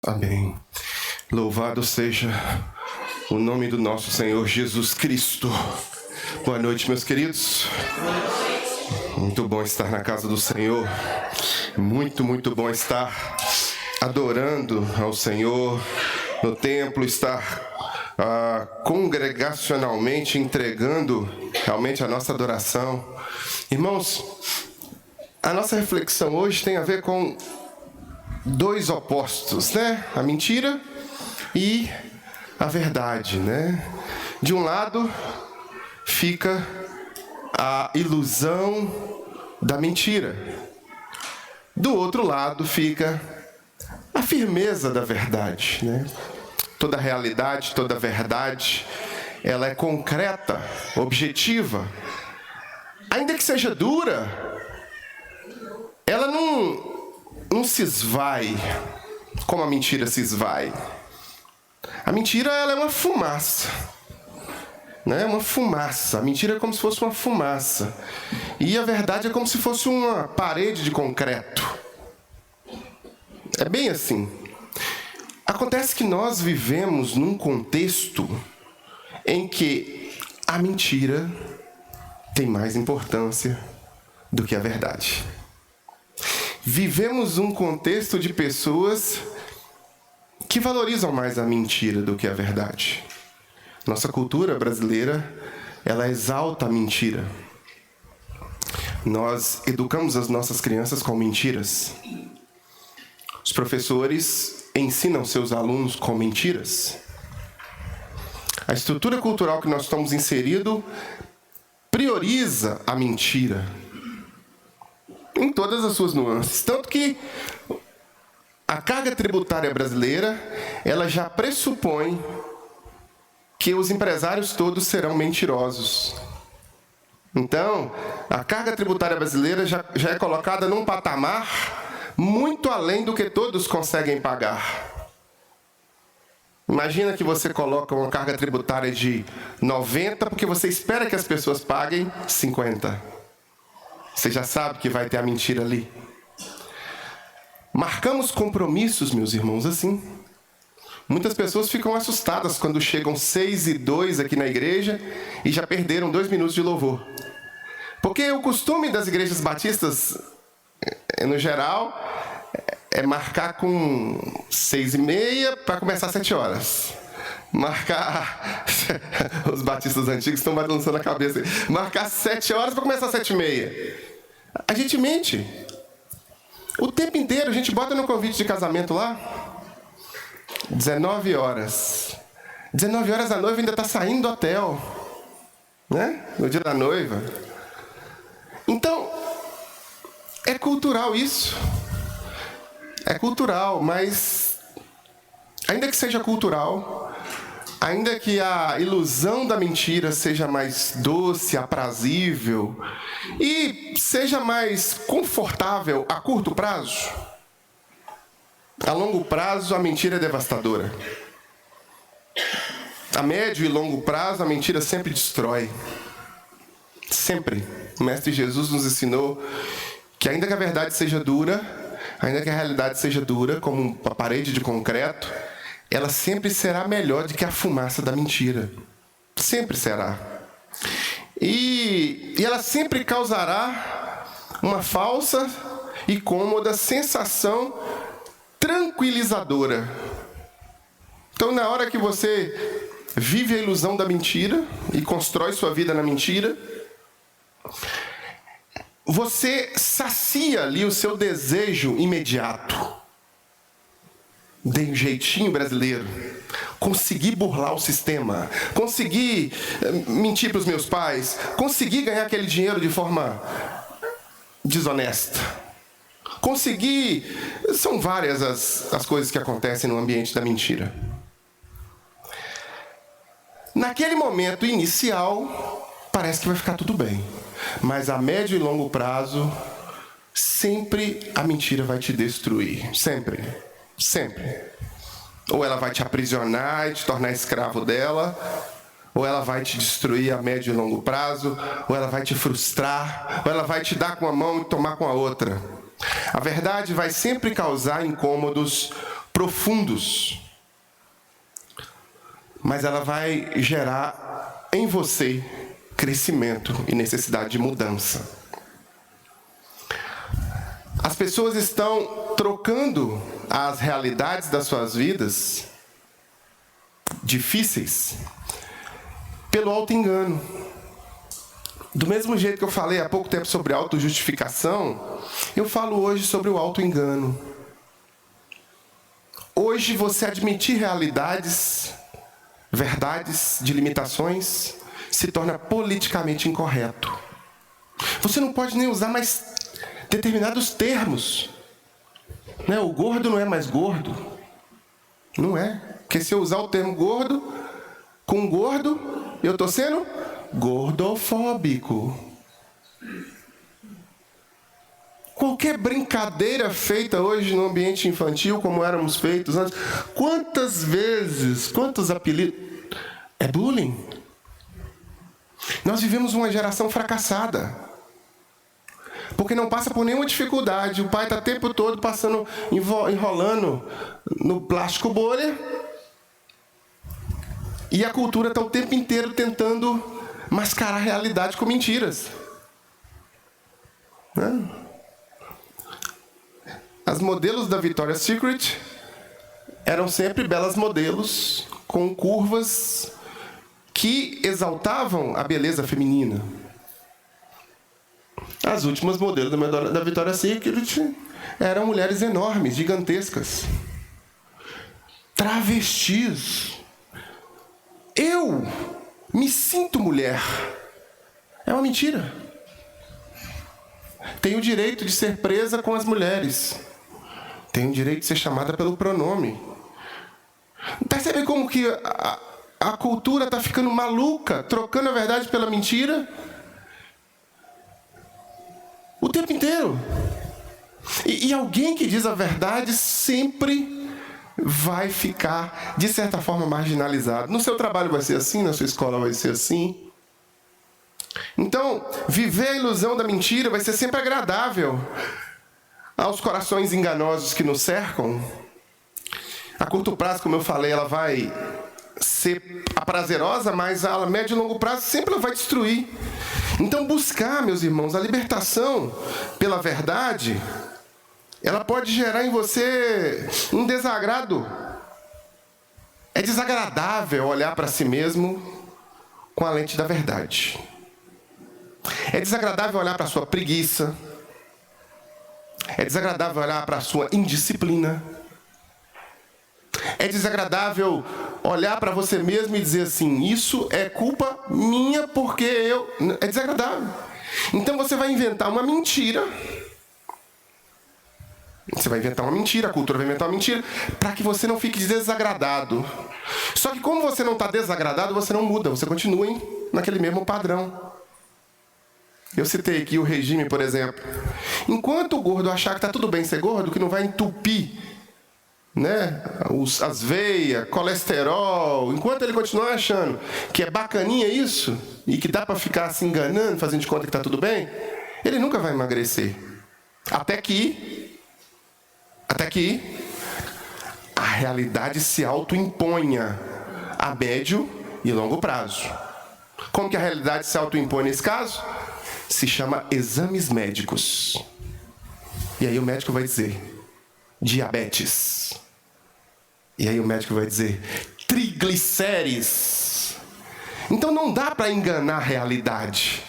Amém. Louvado seja o nome do nosso Senhor Jesus Cristo. Boa noite, meus queridos. Muito bom estar na casa do Senhor. Muito bom estar adorando ao Senhor no templo, estar congregacionalmente entregando realmente a nossa adoração. Irmãos, a nossa reflexão hoje tem a ver com dois opostos, né? A mentira e a verdade, né? De um lado fica a ilusão da mentira. Do outro lado fica a firmeza da verdade, né? Toda realidade, toda verdade, ela é concreta, objetiva. Ainda que seja dura, ela não se esvai como a mentira se esvai. A mentira, ela é uma fumaça, né? Uma fumaça. A mentira é como se fosse uma fumaça. E a verdade é como se fosse uma parede de concreto. É bem assim. Acontece que nós vivemos num contexto em que a mentira tem mais importância do que a verdade. Vivemos um contexto de pessoas que valorizam mais a mentira do que a verdade. Nossa cultura brasileira, ela exalta a mentira. Nós educamos as nossas crianças com mentiras. Os professores ensinam seus alunos com mentiras. A estrutura cultural que nós estamos inseridos prioriza a mentira em todas as suas nuances. Tanto que a carga tributária brasileira, ela já pressupõe que os empresários todos serão mentirosos. Então, a carga tributária brasileira já é colocada num patamar muito além do que todos conseguem pagar. Imagina que você coloca uma carga tributária de 90 porque você espera que as pessoas paguem 50. Você já sabe que vai ter a mentira ali. Marcamos compromissos, meus irmãos, assim. Muitas pessoas ficam assustadas quando chegam 6:02 aqui na igreja e já perderam 2 minutos de louvor. Porque o costume das igrejas batistas, no geral, é marcar com 6:30 para começar às 7 horas. Marcar... Os batistas antigos estão balançando a cabeça. Marcar 7 horas para começar às 7:30. A gente mente. O tempo inteiro a gente bota no convite de casamento lá. 19 horas. 19 horas a noiva ainda está saindo do hotel, né? No dia da noiva. Então, é cultural isso. É cultural, mas ainda que seja cultural, ainda que a ilusão da mentira seja mais doce, aprazível e seja mais confortável a curto prazo, a longo prazo a mentira é devastadora. A médio e longo prazo a mentira sempre destrói. Sempre. O Mestre Jesus nos ensinou que ainda que a verdade seja dura, ainda que a realidade seja dura, como uma parede de concreto, ela sempre será melhor do que a fumaça da mentira. Sempre será. E ela sempre causará uma falsa e cômoda sensação tranquilizadora. Então, na hora que você vive a ilusão da mentira e constrói sua vida na mentira, você sacia ali o seu desejo imediato. Dei um jeitinho brasileiro. Consegui burlar o sistema. Consegui mentir para os meus pais. Consegui ganhar aquele dinheiro de forma desonesta. Consegui... São várias as coisas que acontecem no ambiente da mentira. Naquele momento inicial, parece que vai ficar tudo bem. Mas a médio e longo prazo, sempre a mentira vai te destruir. Sempre. Sempre. Ou ela vai te aprisionar e te tornar escravo dela, ou ela vai te destruir a médio e longo prazo, ou ela vai te frustrar, ou ela vai te dar com a mão e tomar com a outra. A verdade vai sempre causar incômodos profundos, mas ela vai gerar em você crescimento e necessidade de mudança. As pessoas estão trocando as realidades das suas vidas difíceis pelo auto-engano. Do mesmo jeito que eu falei há pouco tempo sobre autojustificação, eu falo hoje sobre o auto-engano. Hoje você admitir realidades, verdades de limitações, se torna politicamente incorreto. Você não pode nem usar mais determinados termos. Né? O gordo não é mais gordo. Não é. Porque se eu usar o termo gordo, com gordo, eu estou sendo gordofóbico. Qualquer brincadeira feita hoje no ambiente infantil, como éramos feitos antes, quantas vezes, quantos apelidos? É bullying. Nós vivemos uma geração fracassada, porque não passa por nenhuma dificuldade. O pai está o tempo todo passando, enrolando no plástico bolha, e a cultura está o tempo inteiro tentando mascarar a realidade com mentiras. Né? As modelos da Victoria's Secret eram sempre belas modelos com curvas que exaltavam a beleza feminina. As últimas modelos da Victoria's Secret eram mulheres enormes, gigantescas, travestis. Eu me sinto mulher. É uma mentira. Tenho o direito de ser presa com as mulheres. Tenho o direito de ser chamada pelo pronome. Percebe como que a cultura está ficando maluca, trocando a verdade pela mentira? O tempo inteiro. E alguém que diz a verdade sempre vai ficar, de certa forma, marginalizado. No seu trabalho vai ser assim, na sua escola vai ser assim. Então, viver a ilusão da mentira vai ser sempre agradável aos corações enganosos que nos cercam. A curto prazo, como eu falei, ela vai ser prazerosa, mas a médio e longo prazo sempre ela vai destruir. Então, buscar, meus irmãos, a libertação pela verdade, ela pode gerar em você um desagrado. É desagradável olhar para si mesmo com a lente da verdade. É desagradável olhar para a sua preguiça. É desagradável olhar para a sua indisciplina. É desagradável olhar para você mesmo e dizer assim, isso é culpa minha porque eu... É desagradável. Então você vai inventar uma mentira. Você vai inventar uma mentira, a cultura vai inventar uma mentira, para que você não fique desagradado. Só que como você não está desagradado, você não muda, você continua naquele mesmo padrão. Eu citei aqui o regime, por exemplo. Enquanto o gordo achar que está tudo bem ser gordo, que não vai entupir, né, as veias, colesterol, enquanto ele continuar achando que é bacaninha isso, e que dá para ficar se enganando, fazendo de conta que está tudo bem, ele nunca vai emagrecer. Até que a realidade se autoimponha a médio e longo prazo. Como que a realidade se autoimpõe nesse caso? Se chama exames médicos. E aí o médico vai dizer diabetes. E aí o médico vai dizer triglicérides. Então não dá para enganar a realidade.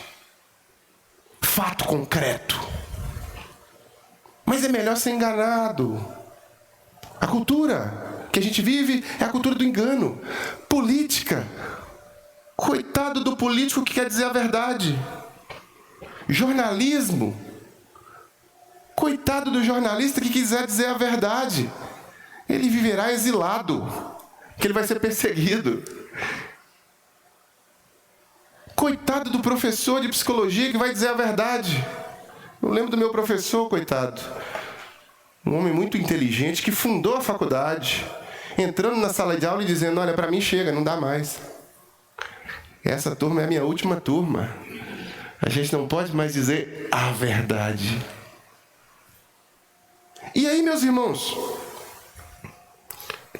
Fato concreto. Mas é melhor ser enganado. A cultura que a gente vive é a cultura do engano. Política. Coitado do político que quer dizer a verdade. Jornalismo. Coitado do jornalista que quiser dizer a verdade. Ele viverá exilado, que ele vai ser perseguido. Coitado do professor de psicologia que vai dizer a verdade. Eu lembro do meu professor, coitado. Um homem muito inteligente que fundou a faculdade, entrando na sala de aula e dizendo, olha, para mim chega, não dá mais. Essa turma é a minha última turma. A gente não pode mais dizer a verdade. E aí, meus irmãos,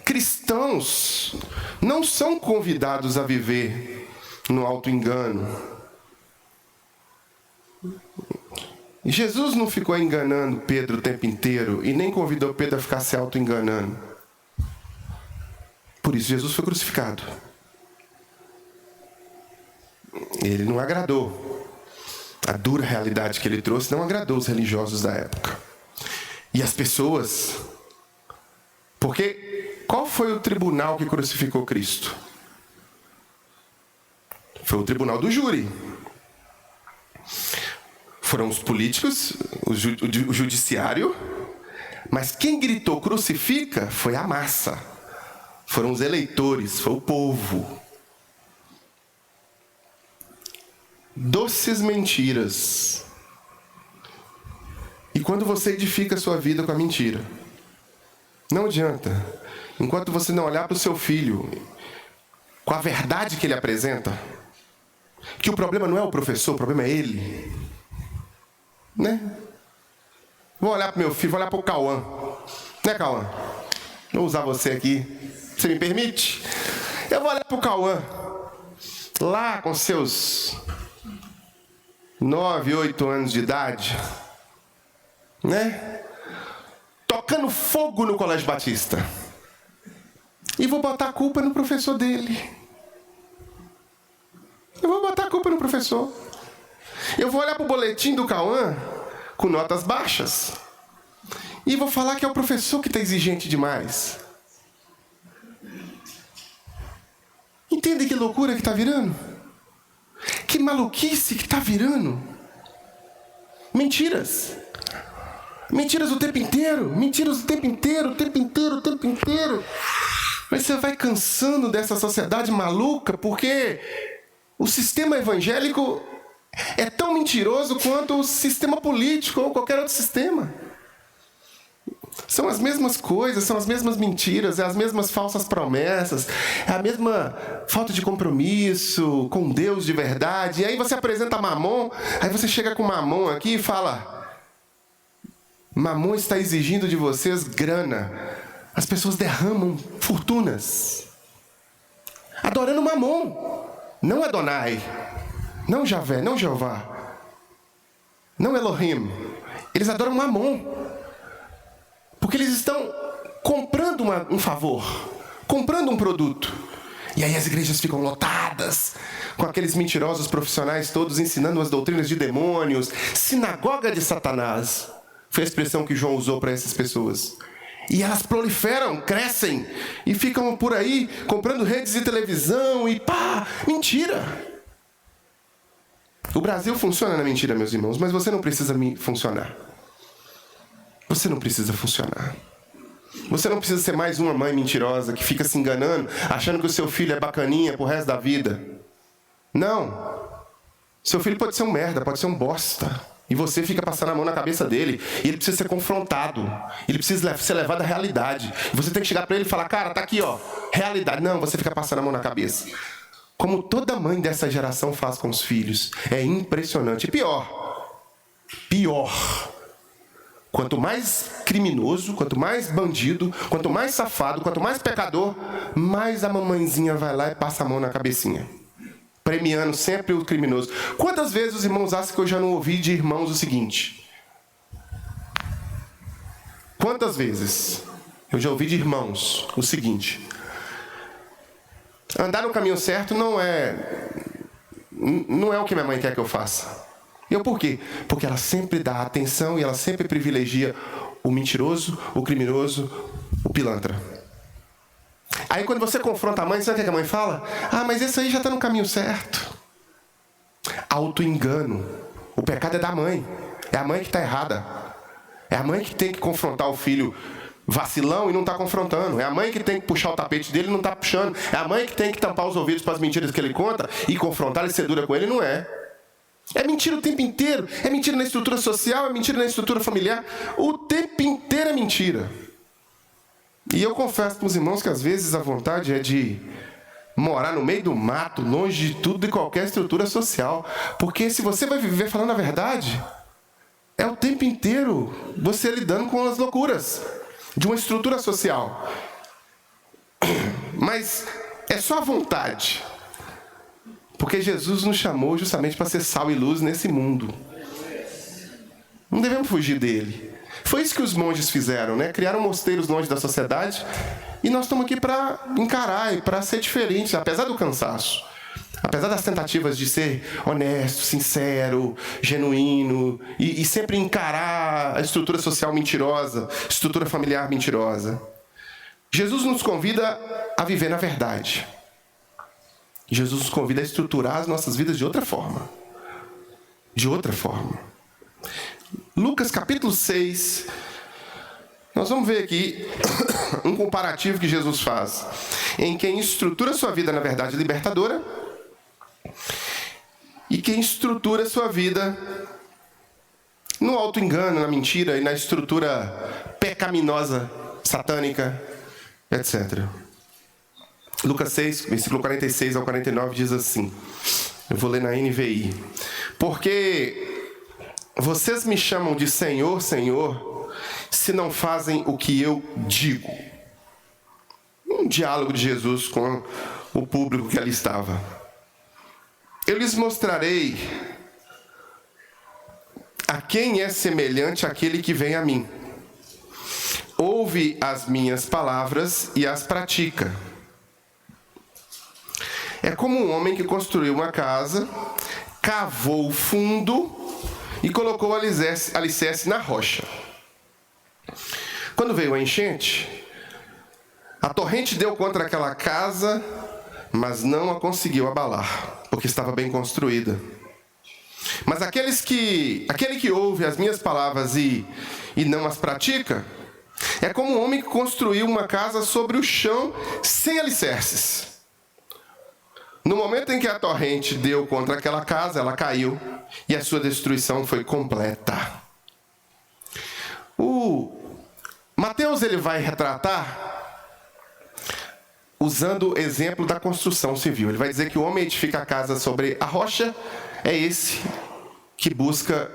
cristãos não são convidados a viver no auto-engano. Jesus não ficou enganando Pedro o tempo inteiro e nem convidou Pedro a ficar se auto-enganando. Por isso Jesus foi crucificado. Ele não agradou. A dura realidade que ele trouxe não agradou os religiosos da época. E as pessoas... Porque qual foi o tribunal que crucificou Cristo? Foi o tribunal do júri. Foram os políticos, o judiciário, mas quem gritou crucifica foi a massa. Foram os eleitores, foi o povo. Doces mentiras. E quando você edifica a sua vida com a mentira, não adianta. Enquanto você não olhar para o seu filho com a verdade que ele apresenta, que o problema não é o professor, o problema é ele. Né? Vou olhar para o meu filho, vou olhar para o Cauã. Né, Cauã? Vou usar você aqui. Você me permite? Eu vou olhar para o Cauã. Lá com seus 9, 8 anos de idade. Né? Tocando fogo no Colégio Batista. E vou botar a culpa no professor dele. Eu vou botar a culpa no professor. Eu vou olhar para o boletim do Cauã com notas baixas e vou falar que é o professor que está exigente demais. Entende que loucura que está virando? Que maluquice que está virando? Mentiras. Mentiras o tempo inteiro. Mentiras o tempo inteiro, o tempo inteiro, o tempo inteiro. Mas você vai cansando dessa sociedade maluca porque o sistema evangélico é tão mentiroso quanto o sistema político ou qualquer outro sistema. São as mesmas coisas, são as mesmas mentiras, é as mesmas falsas promessas, é a mesma falta de compromisso com Deus de verdade. E aí você apresenta Mamon, aí você chega com Mamon aqui e fala: Mamon está exigindo de vocês grana. As pessoas derramam fortunas adorando Mamon, não Adonai. Não Javé, não Jeová, não Elohim. Eles adoram Mamon. Porque eles estão comprando um favor, comprando um produto. E aí as igrejas ficam lotadas, com aqueles mentirosos profissionais todos ensinando as doutrinas de demônios. Sinagoga de Satanás foi a expressão que João usou para essas pessoas. E elas proliferam, crescem, e ficam por aí comprando redes de televisão e pá, mentira. O Brasil funciona na mentira, meus irmãos, mas você não precisa funcionar. Você não precisa funcionar. Você não precisa ser mais uma mãe mentirosa que fica se enganando, achando que o seu filho é bacaninha pro resto da vida. Não. Seu filho pode ser um merda, pode ser um bosta. E você fica passando a mão na cabeça dele. E ele precisa ser confrontado. Ele precisa ser levado à realidade. E você tem que chegar para ele e falar: cara, tá aqui, ó, realidade. Não, você fica passando a mão na cabeça. Como toda mãe dessa geração faz com os filhos. É impressionante. E pior. Quanto mais criminoso, quanto mais bandido, quanto mais safado, quanto mais pecador, mais a mamãezinha vai lá e passa a mão na cabecinha. Premiando sempre o criminoso. Quantas vezes os irmãos acham que eu já não ouvi de irmãos o seguinte? Quantas vezes eu já ouvi de irmãos o seguinte: andar no caminho certo não é o que minha mãe quer que eu faça. E por quê? Porque ela sempre dá atenção e ela sempre privilegia o mentiroso, o criminoso, o pilantra. Aí quando você confronta a mãe, sabe o que a mãe fala? Ah, mas esse aí já está no caminho certo. Auto-engano. O pecado é da mãe. É a mãe que está errada. É a mãe que tem que confrontar o filho vacilão e não está confrontando. É a mãe que tem que puxar o tapete dele e não está puxando. É a mãe que tem que tampar os ouvidos para as mentiras que ele conta e confrontar e ser dura com ele. Não é. É mentira o tempo inteiro. É mentira na estrutura social, é mentira na estrutura familiar. O tempo inteiro é mentira. E eu confesso para os irmãos que às vezes a vontade é de morar no meio do mato, longe de tudo e qualquer estrutura social. Porque se você vai viver falando a verdade, é o tempo inteiro você lidando com as loucuras de uma estrutura social. Mas é só a vontade. Porque Jesus nos chamou justamente para ser sal e luz nesse mundo. Não devemos fugir dele. Foi isso que os monges fizeram, né? Criaram mosteiros longe da sociedade. E nós estamos aqui para encarar e para ser diferentes, apesar do cansaço. Apesar das tentativas de ser honesto, sincero, genuíno, e sempre encarar a estrutura social mentirosa, estrutura familiar mentirosa. Jesus nos convida a viver na verdade. Jesus nos convida a estruturar as nossas vidas de outra forma. De outra forma. Lucas capítulo 6, nós vamos ver aqui um comparativo que Jesus faz, em quem estrutura sua vida na verdade libertadora e quem estrutura sua vida no auto-engano, na mentira e na estrutura pecaminosa, satânica, etc. Lucas 6, versículo 46 ao 49 diz assim, eu vou ler na NVI. Porque vocês me chamam de Senhor, Senhor, se não fazem o que eu digo. Um diálogo de Jesus com o público que ali estava. Eu lhes mostrarei a quem é semelhante aquele que vem a mim. Ouve as minhas palavras e as pratica. É como um homem que construiu uma casa, cavou fundo e colocou o alicerce na rocha. Quando veio a enchente, a torrente deu contra aquela casa, mas não a conseguiu abalar, porque estava bem construída. Mas aquele que ouve as minhas palavras e não as pratica, é como um homem que construiu uma casa sobre o chão sem alicerces. No momento em que a torrente deu contra aquela casa, ela caiu e a sua destruição foi completa. O Mateus ele vai retratar usando o exemplo da construção civil. Ele vai dizer que o homem edifica a casa sobre a rocha, é esse que busca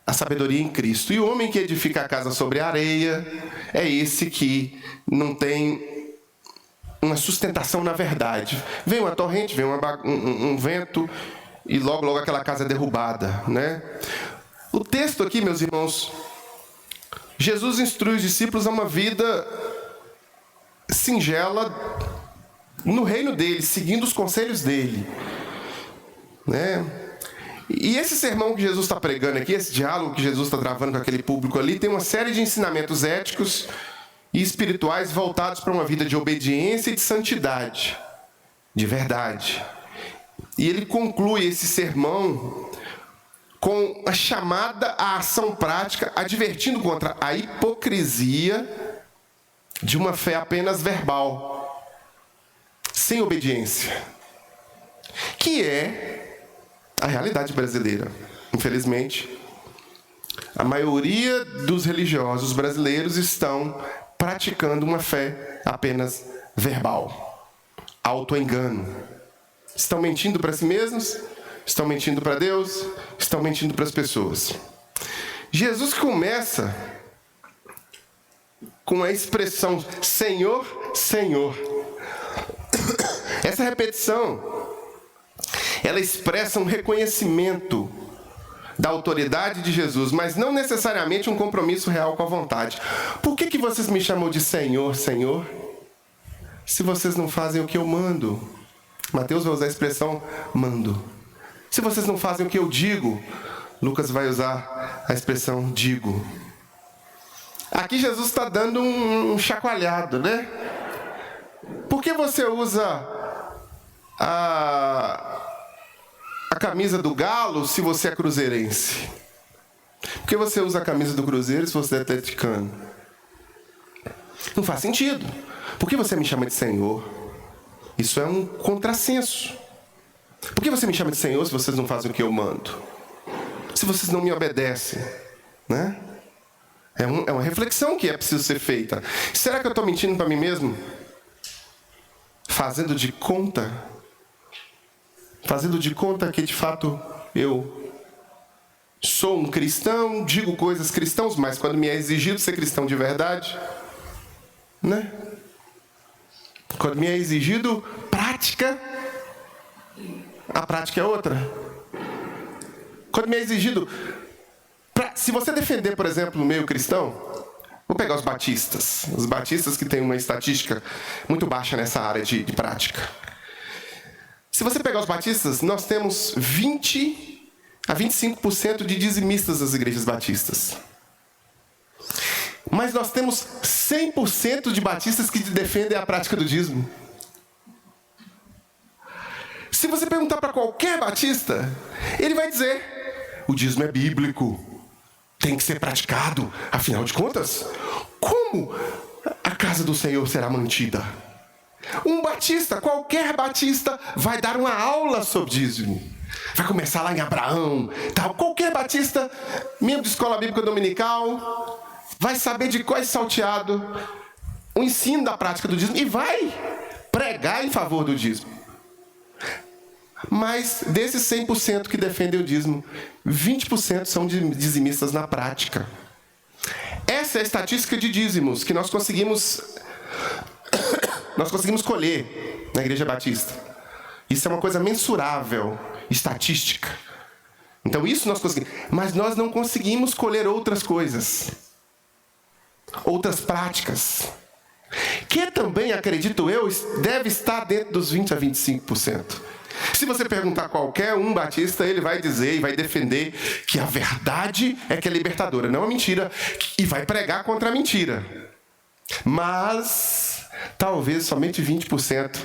a sabedoria em Cristo. E o homem que edifica a casa sobre a areia, é esse que não tem uma sustentação na verdade. Vem uma torrente, vem um vento, e logo aquela casa é derrubada, né? O texto aqui, meus irmãos, Jesus instrui os discípulos a uma vida singela no reino dele, seguindo os conselhos dele, né? E esse sermão que Jesus está pregando aqui, esse diálogo que Jesus está travando com aquele público ali, tem uma série de ensinamentos éticos e espirituais voltados para uma vida de obediência e de santidade, de verdade. E ele conclui esse sermão com a chamada à ação prática, advertindo contra a hipocrisia de uma fé apenas verbal, sem obediência, que é a realidade brasileira. Infelizmente, a maioria dos religiosos brasileiros estão praticando uma fé apenas verbal, autoengano. Estão mentindo para si mesmos, estão mentindo para Deus, estão mentindo para as pessoas. Jesus começa com a expressão Senhor, Senhor. Essa repetição, ela expressa um reconhecimento da autoridade de Jesus, mas não necessariamente um compromisso real com a vontade. Por que vocês me chamam de Senhor, Senhor, se vocês não fazem o que eu mando? Mateus vai usar a expressão mando. Se vocês não fazem o que eu digo, Lucas vai usar a expressão digo. Aqui Jesus está dando um chacoalhado, né? Por que você usa a camisa do Galo se você é cruzeirense? Por que você usa a camisa do Cruzeiro se você é atleticano? Não faz sentido. Por que você me chama de Senhor? Isso é um contrassenso. Por que você me chama de Senhor se vocês não fazem o que eu mando? Se vocês não me obedecem, né? É uma reflexão que é preciso ser feita. Será que eu estou mentindo para mim mesmo? Fazendo de conta que de fato eu sou um cristão, digo coisas cristãs, mas quando me é exigido ser cristão de verdade, né? Quando me é exigido prática, a prática é outra. Quando me é exigido... Se você defender, por exemplo, no meio cristão, vou pegar os batistas. Os batistas que têm uma estatística muito baixa nessa área de prática. Se você pegar os batistas, nós temos 20 a 25% de dizimistas das igrejas batistas. Mas nós temos 100% de batistas que defendem a prática do dízimo. Se você perguntar para qualquer batista, ele vai dizer: o dízimo é bíblico, tem que ser praticado. Afinal de contas, como a casa do Senhor será mantida? Um batista, qualquer batista, vai dar uma aula sobre dízimo. Vai começar lá em Abraão, tal. Qualquer batista, membro de escola bíblica dominical, vai saber de qual é salteado o ensino da prática do dízimo e vai pregar em favor do dízimo. Mas desses 100% que defendem o dízimo, 20% são dizimistas na prática. Essa é a estatística de dízimos que nós conseguimos colher na Igreja Batista. Isso é uma coisa mensurável, estatística. Então isso nós conseguimos. Mas nós não conseguimos colher outras coisas, outras práticas, que também, acredito eu, deve estar dentro dos 20 a 25%. Se você perguntar a qualquer um batista, ele vai dizer e vai defender que a verdade é que é libertadora, não a mentira, e vai pregar contra a mentira. Mas talvez somente 20%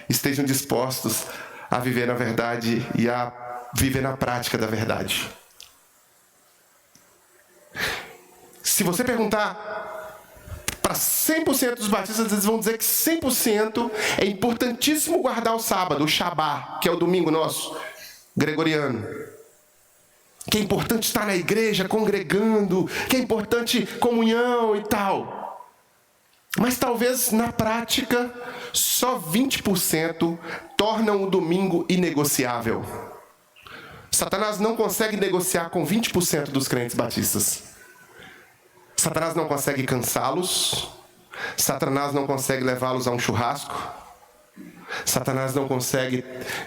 estejam dispostos a viver na verdade e a viver na prática da verdade. Se você perguntar para 100% dos batistas, eles vão dizer que 100% é importantíssimo guardar o sábado, o Shabá, que é o domingo nosso, gregoriano. Que é importante estar na igreja, congregando, que é importante comunhão e tal. Mas talvez, na prática, só 20% tornam o domingo inegociável. Satanás não consegue negociar com 20% dos crentes batistas. Satanás não consegue cansá-los. Satanás não consegue levá-los a um churrasco. Satanás não consegue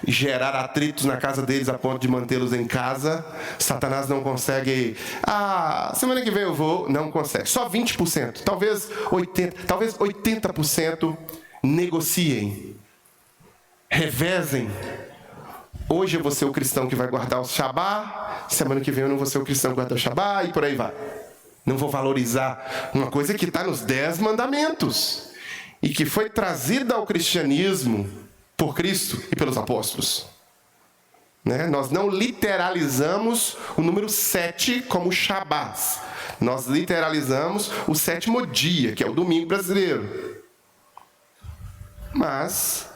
gerar atritos na casa deles a ponto de mantê-los em casa. Satanás não consegue... semana que vem eu vou. Não consegue. Só 20%. Talvez 80% negociem. Revezem. Hoje eu vou ser o cristão que vai guardar o Shabá. Semana que vem eu não vou ser o cristão que guarda o Shabá. E por aí vai. Não vou valorizar uma coisa que está nos 10 mandamentos e que foi trazida ao cristianismo por Cristo e pelos apóstolos. Né? Nós não literalizamos o número 7 como Shabás. Nós literalizamos o 7º dia, que é o domingo brasileiro. Mas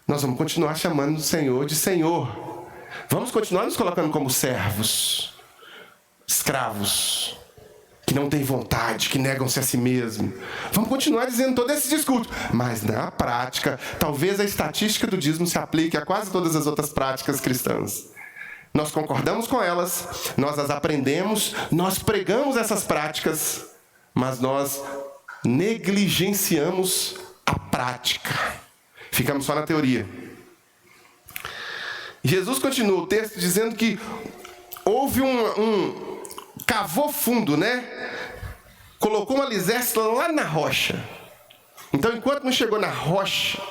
nós vamos continuar chamando o Senhor de Senhor. Vamos continuar nos colocando como servos, escravos, que não têm vontade, que negam-se a si mesmo. Vamos continuar dizendo todo esse discurso. Mas na prática, talvez a estatística do dízimo se aplique a quase todas as outras práticas cristãs. Nós concordamos com elas, nós as aprendemos, nós pregamos essas práticas, mas nós negligenciamos a prática. Ficamos só na teoria. Jesus continua o texto dizendo que houve cavou fundo, né? Colocou um alicerce lá na rocha. Então, enquanto não chegou na rocha,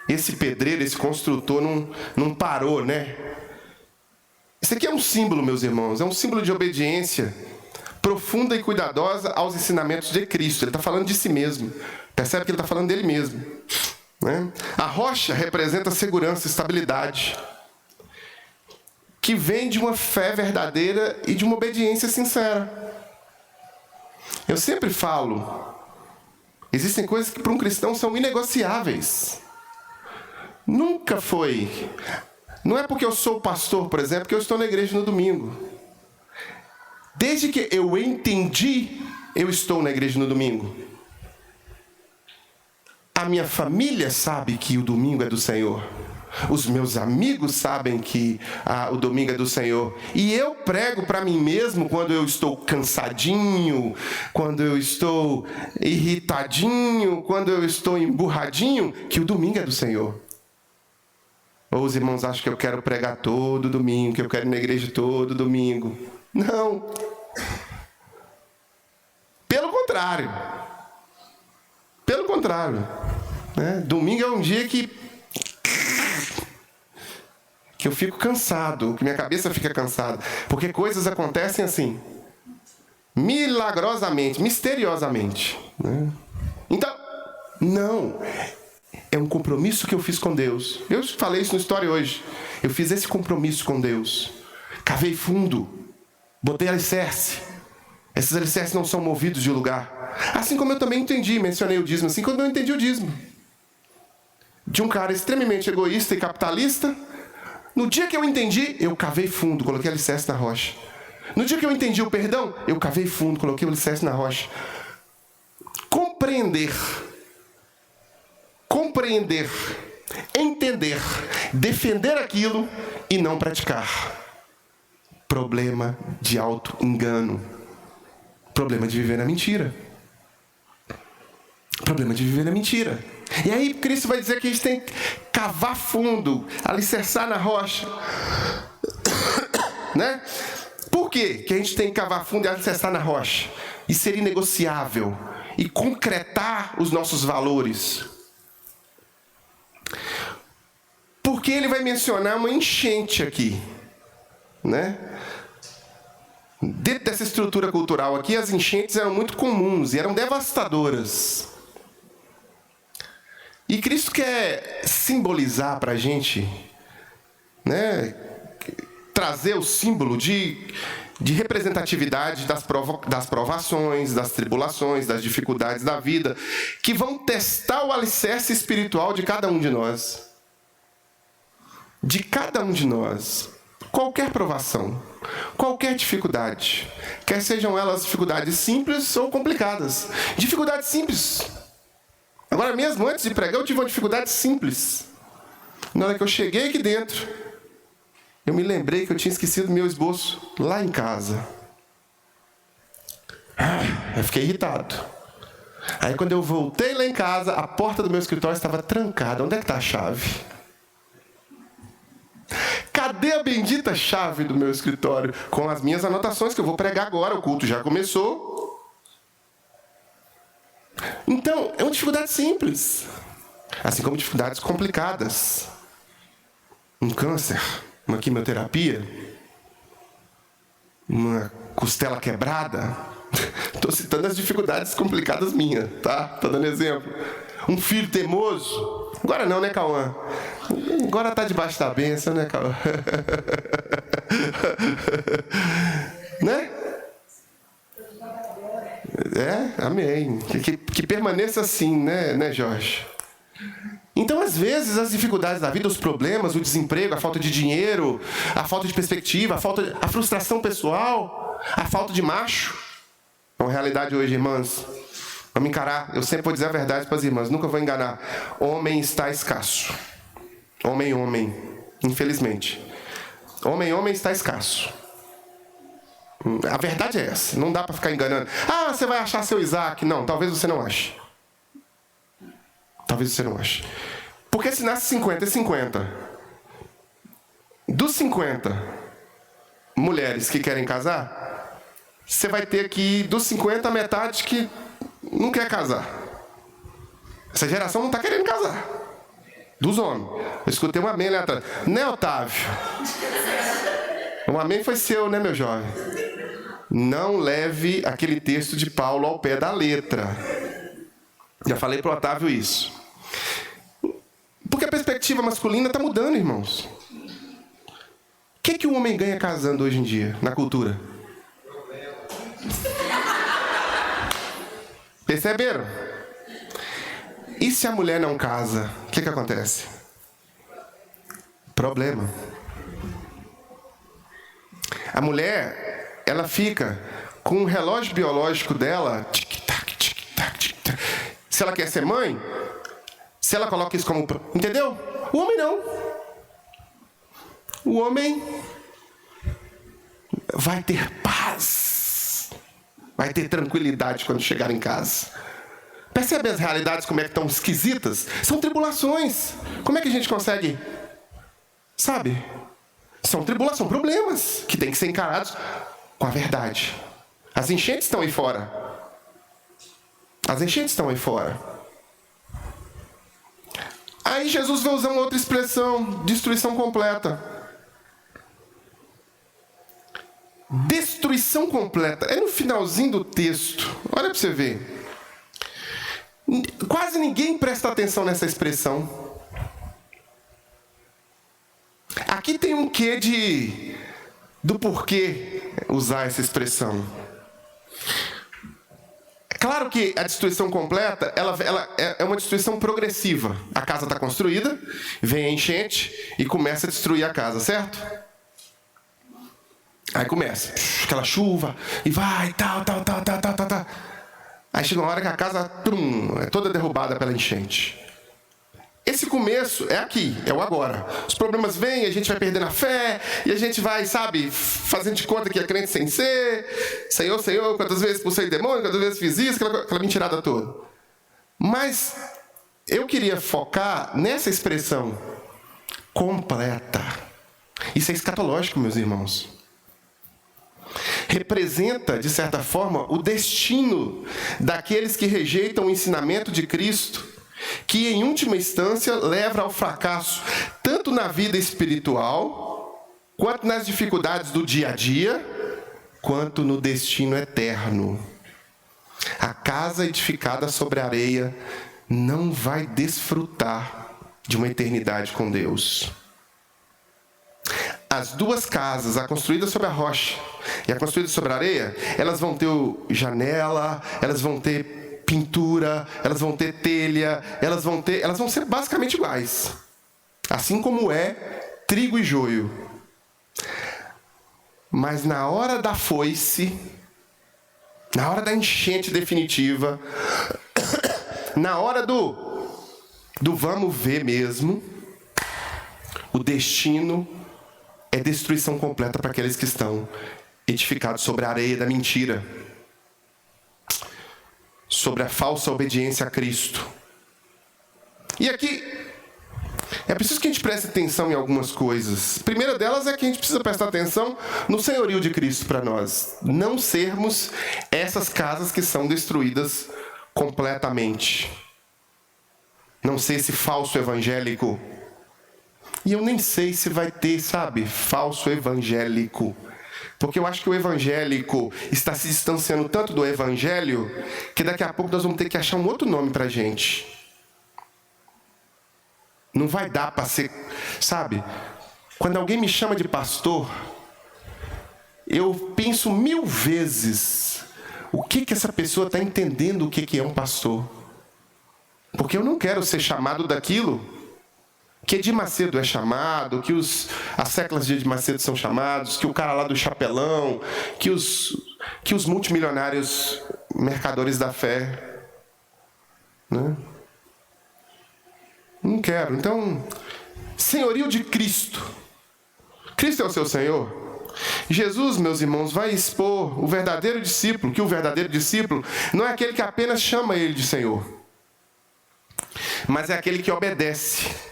esse pedreiro, esse construtor não parou, né? Isso aqui é um símbolo, meus irmãos. É um símbolo de obediência profunda e cuidadosa aos ensinamentos de Cristo. Ele está falando de si mesmo. Percebe que ele está falando dele mesmo, né? A rocha representa segurança, estabilidade, que vem de uma fé verdadeira e de uma obediência sincera. Eu sempre falo, existem coisas que para um cristão são inegociáveis. Nunca foi. Não é porque eu sou pastor, por exemplo, que eu estou na igreja no domingo. Desde que eu entendi, eu estou na igreja no domingo. A minha família sabe que o domingo é do Senhor. Os meus amigos sabem que o domingo é do Senhor. E eu prego para mim mesmo quando eu estou cansadinho, quando eu estou irritadinho, quando eu estou emburradinho, que o domingo é do Senhor. Ou os irmãos acham que eu quero pregar todo domingo, que eu quero ir na igreja todo domingo. Não. Pelo contrário. Pelo contrário. Né? Domingo é um dia que eu fico cansado, que minha cabeça fica cansada. Porque coisas acontecem assim, milagrosamente, misteriosamente. Né? Então, não. É um compromisso que eu fiz com Deus. Eu falei isso no História hoje. Eu fiz esse compromisso com Deus. Cavei fundo. Botei alicerce. Esses alicerces não são movidos de lugar. Assim como eu também mencionei o dízimo, assim como eu entendi o dízimo. De um cara extremamente egoísta e capitalista. No dia que eu entendi, eu cavei fundo, coloquei alicerce na rocha. No dia que eu entendi o perdão, eu cavei fundo, coloquei o alicerce na rocha. Compreender, entender, defender aquilo e não praticar. Problema de auto-engano. Problema de viver na mentira. Problema de viver na mentira. E aí Cristo vai dizer que a gente tem que cavar fundo, alicerçar na rocha. Né? Por quê que a gente tem que cavar fundo e alicerçar na rocha? E ser inegociável. E concretar os nossos valores. Porque ele vai mencionar uma enchente aqui. Né? Dentro dessa estrutura cultural aqui, as enchentes eram muito comuns e eram devastadoras. E Cristo quer simbolizar para a gente, né, trazer o símbolo de representatividade das provações, das tribulações, das dificuldades da vida, que vão testar o alicerce espiritual de cada um de nós. De cada um de nós. Qualquer provação, qualquer dificuldade, quer sejam elas dificuldades simples ou complicadas. Dificuldades simples. Agora mesmo, antes de pregar, eu tive uma dificuldade simples. Na hora que eu cheguei aqui dentro, eu me lembrei que eu tinha esquecido meu esboço lá em casa. Eu fiquei irritado. Aí quando eu voltei lá em casa, a porta do meu escritório estava trancada. Onde é que está a chave? Cadê a bendita chave do meu escritório? Com as minhas anotações que eu vou pregar agora, o culto já começou. Então, é uma dificuldade simples. Assim como dificuldades complicadas. Um câncer, uma quimioterapia, uma costela quebrada. Estou citando as dificuldades complicadas minhas, tá? Estou dando exemplo. Um filho teimoso. Agora não, né, Cauã? Agora tá debaixo da bênção, né, Cauã? Né? Amém. Que permaneça assim, né, Jorge? Então, às vezes, as dificuldades da vida, os problemas, o desemprego, a falta de dinheiro, a falta de perspectiva, a frustração pessoal, a falta de macho. É uma realidade hoje, irmãs. Vamos encarar. Eu sempre vou dizer a verdade para as irmãs, nunca vou enganar. Homem está escasso. Homem. Infelizmente. Homem está escasso. A verdade é essa. Não dá para ficar enganando. Ah, você vai achar seu Isaac. Não, talvez você não ache. Talvez você não ache. Porque se nasce 50 e 50. Dos 50 mulheres que querem casar, você vai ter aqui dos 50 a metade que não quer casar. Essa geração não está querendo casar. Dos homens. Eu escutei um amém lá atrás. Né, Otávio? O amém foi seu, né, meu jovem? Não leve aquele texto de Paulo ao pé da letra. Já falei para o Otávio isso. Porque a perspectiva masculina está mudando, irmãos. O que o homem ganha casando hoje em dia, na cultura? Perceberam? E se a mulher não casa, o que acontece? Problema. A mulher, ela fica com o relógio biológico dela, tic-tac, tic-tac, tic-tac. Se ela quer ser mãe, se ela coloca isso como... Entendeu? O homem não. o homem vai ter paz, vai ter tranquilidade quando chegar em casa. Percebe as realidades como é que estão esquisitas? São tribulações. Como é que a gente consegue? Sabe? São tribulações, são problemas que têm que ser encarados com a verdade. As enchentes estão aí fora. As enchentes estão aí fora. Aí Jesus vai usar uma outra expressão, destruição completa. Destruição completa. É no finalzinho do texto. Olha para você ver. Quase ninguém presta atenção nessa expressão. Aqui tem um quê do porquê usar essa expressão. Claro que a destruição completa, ela é uma destruição progressiva. A casa está construída, vem a enchente e começa a destruir a casa, certo? Aí começa, aquela chuva, e vai, tal. Aí chega uma hora que a casa, é toda derrubada pela enchente. Esse começo é aqui, é o agora. Os problemas vêm, a gente vai perdendo a fé, e a gente vai, sabe, fazendo de conta que é crente sem ser. Senhor, quantas vezes expulsei demônio, quantas vezes fiz isso, aquela mentirada toda. Mas eu queria focar nessa expressão completa. Isso é escatológico, meus irmãos. Representa, de certa forma, o destino daqueles que rejeitam o ensinamento de Cristo, que, em última instância, leva ao fracasso, tanto na vida espiritual, quanto nas dificuldades do dia a dia, quanto no destino eterno. A casa edificada sobre a areia não vai desfrutar de uma eternidade com Deus. As duas casas, a construída sobre a rocha e a construída sobre a areia, elas vão ter janela, elas vão ter pintura, elas vão ter telha, elas vão ser basicamente iguais. Assim como é trigo e joio. Mas na hora da foice, na hora da enchente definitiva, na hora do vamos ver mesmo, o destino é destruição completa para aqueles que estão edificados sobre a areia da mentira, sobre a falsa obediência a Cristo. E aqui é preciso que a gente preste atenção em algumas coisas. A primeira delas é que a gente precisa prestar atenção no senhorio de Cristo para nós. Não sermos essas casas que são destruídas completamente. Não ser esse falso evangélico. E eu nem sei se vai ter, sabe, falso evangélico. Porque eu acho que o evangélico está se distanciando tanto do evangelho que daqui a pouco nós vamos ter que achar um outro nome para a gente. Não vai dar para ser, sabe? Quando alguém me chama de pastor, eu penso 1000 vezes o que essa pessoa está entendendo o que é um pastor. Porque eu não quero ser chamado daquilo que Edir Macedo é chamado, que as séculas de Edir Macedo são chamados, que o cara lá do chapelão, que os multimilionários mercadores da fé. Né? Não quero. Então, senhorio de Cristo. Cristo é o seu Senhor. Jesus, meus irmãos, vai expor o verdadeiro discípulo, que o verdadeiro discípulo não é aquele que apenas chama ele de Senhor, mas é aquele que obedece.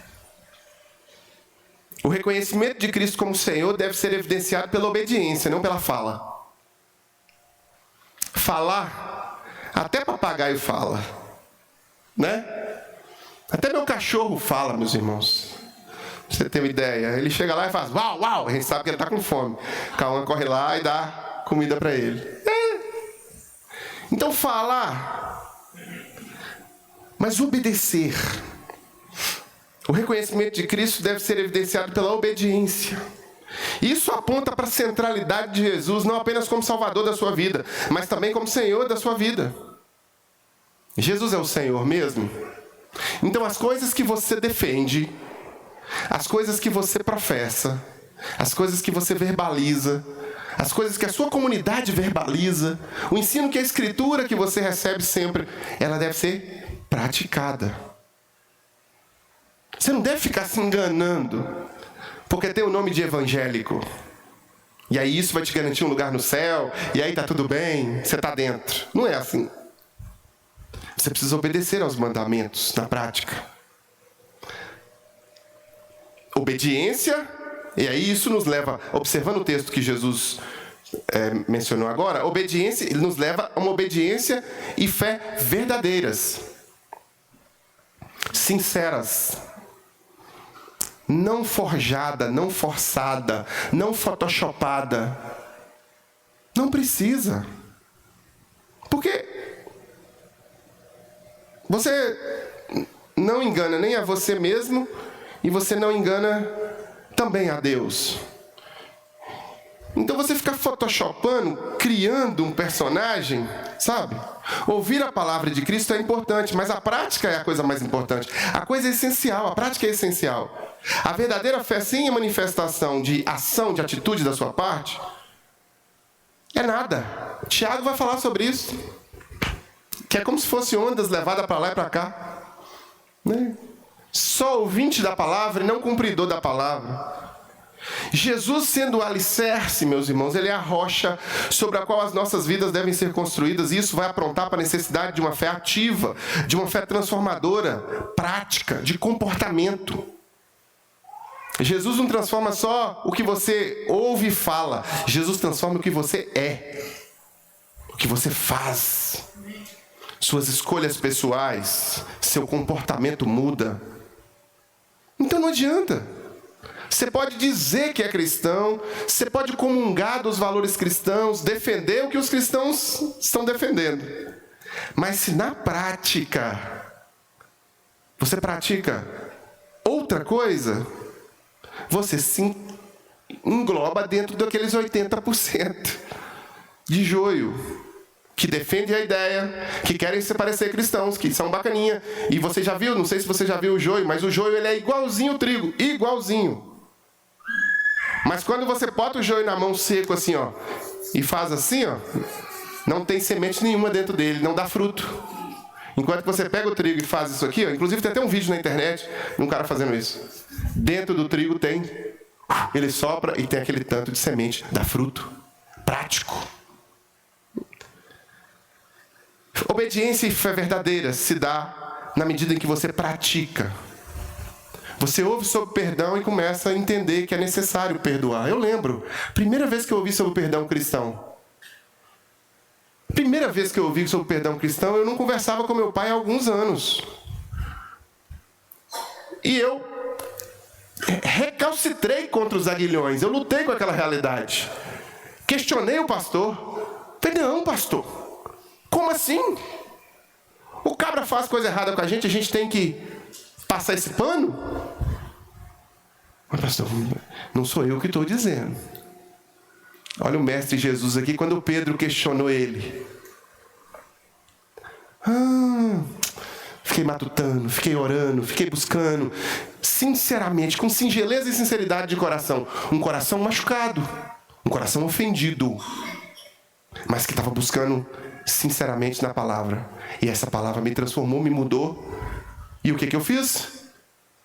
O reconhecimento de Cristo como Senhor deve ser evidenciado pela obediência, não pela fala. Falar, até papagaio fala, né? Até meu cachorro fala, meus irmãos. Pra você ter uma ideia, ele chega lá e faz uau, uau, a gente sabe que ele está com fome. Calma, corre lá e dá comida para ele. Então falar, mas obedecer. O reconhecimento de Cristo deve ser evidenciado pela obediência. Isso aponta para a centralidade de Jesus, não apenas como Salvador da sua vida, mas também como Senhor da sua vida. Jesus é o Senhor mesmo? Então as coisas que você defende, as coisas que você professa, as coisas que você verbaliza, as coisas que a sua comunidade verbaliza, o ensino que a Escritura que você recebe sempre, ela deve ser praticada. Você não deve ficar se enganando porque tem o nome de evangélico. E aí isso vai te garantir um lugar no céu, e aí tá tudo bem, você tá dentro. Não é assim. Você precisa obedecer aos mandamentos na prática. Obediência, e aí isso nos leva, observando o texto que Jesus mencionou agora, obediência, ele nos leva a uma obediência e fé verdadeiras, sinceras, não forjada, não forçada, não photoshopada. Não precisa. Porque você não engana nem a você mesmo e você não engana também a Deus. Então você fica photoshopando, criando um personagem, sabe? Ouvir a palavra de Cristo é importante, mas a prática é a coisa mais importante. A coisa é essencial, a prática é essencial. A verdadeira fé sem a manifestação de ação, de atitude da sua parte, é nada. Tiago vai falar sobre isso. Que é como se fosse ondas levadas para lá e para cá. Né? Só ouvinte da palavra e não cumpridor da palavra. Jesus, sendo o alicerce, meus irmãos, ele é a rocha sobre a qual as nossas vidas devem ser construídas, e isso vai aprontar para a necessidade de uma fé ativa, de uma fé transformadora, prática, de comportamento. Jesus não transforma só o que você ouve e fala, Jesus transforma o que você é, o que você faz, suas escolhas pessoais, seu comportamento muda. Então não adianta. Você pode dizer que é cristão, você pode comungar dos valores cristãos, defender o que os cristãos estão defendendo. Mas se na prática você pratica outra coisa, você se engloba dentro daqueles 80% de joio, que defende a ideia, que querem se parecer cristãos, que são bacaninha. E você já viu, não sei se você já viu o joio, mas o joio ele é igualzinho o trigo, igualzinho. Mas quando você bota o joio na mão seco assim, ó, e faz assim, ó, não tem semente nenhuma dentro dele, não dá fruto. Enquanto você pega o trigo e faz isso aqui, ó, inclusive tem até um vídeo na internet de um cara fazendo isso. Dentro do trigo tem, ele sopra e tem aquele tanto de semente, dá fruto. Prático. Obediência e fé verdadeira se dá na medida em que você pratica. Você ouve sobre perdão e começa a entender que é necessário perdoar. Eu lembro, primeira vez que eu ouvi sobre o perdão cristão. Primeira vez que eu ouvi sobre o perdão cristão, eu não conversava com meu pai há alguns anos. E eu recalcitrei contra os aguilhões, eu lutei com aquela realidade. Questionei o pastor. Falei, não, pastor, como assim? O cabra faz coisa errada com a gente tem que passar esse pano? Mas pastor, não sou eu que estou dizendo. Olha o mestre Jesus aqui, quando Pedro questionou ele. Fiquei matutando, fiquei orando, fiquei buscando, sinceramente, com singeleza e sinceridade de coração. Um coração machucado, um coração ofendido, mas que estava buscando sinceramente na palavra. E essa palavra me transformou, me mudou. E o que eu fiz?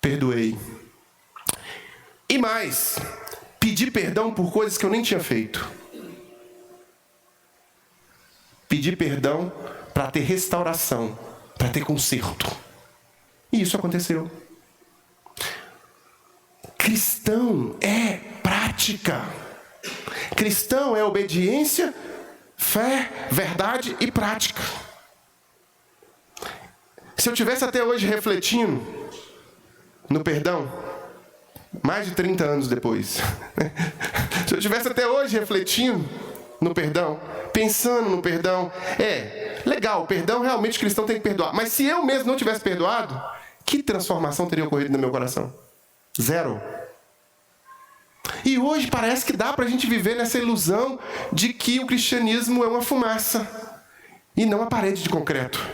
Perdoei. E mais, pedi perdão por coisas que eu nem tinha feito. Pedi perdão para ter restauração, para ter conserto. E isso aconteceu. Cristão é prática. Cristão é obediência, fé, verdade e prática. Se eu tivesse até hoje refletindo no perdão, mais de 30 anos depois, se eu tivesse até hoje refletindo no perdão, pensando no perdão, legal, o perdão realmente o cristão tem que perdoar. Mas se eu mesmo não tivesse perdoado, que transformação teria ocorrido no meu coração? Zero. E hoje parece que dá para a gente viver nessa ilusão de que o cristianismo é uma fumaça e não uma parede de concreto,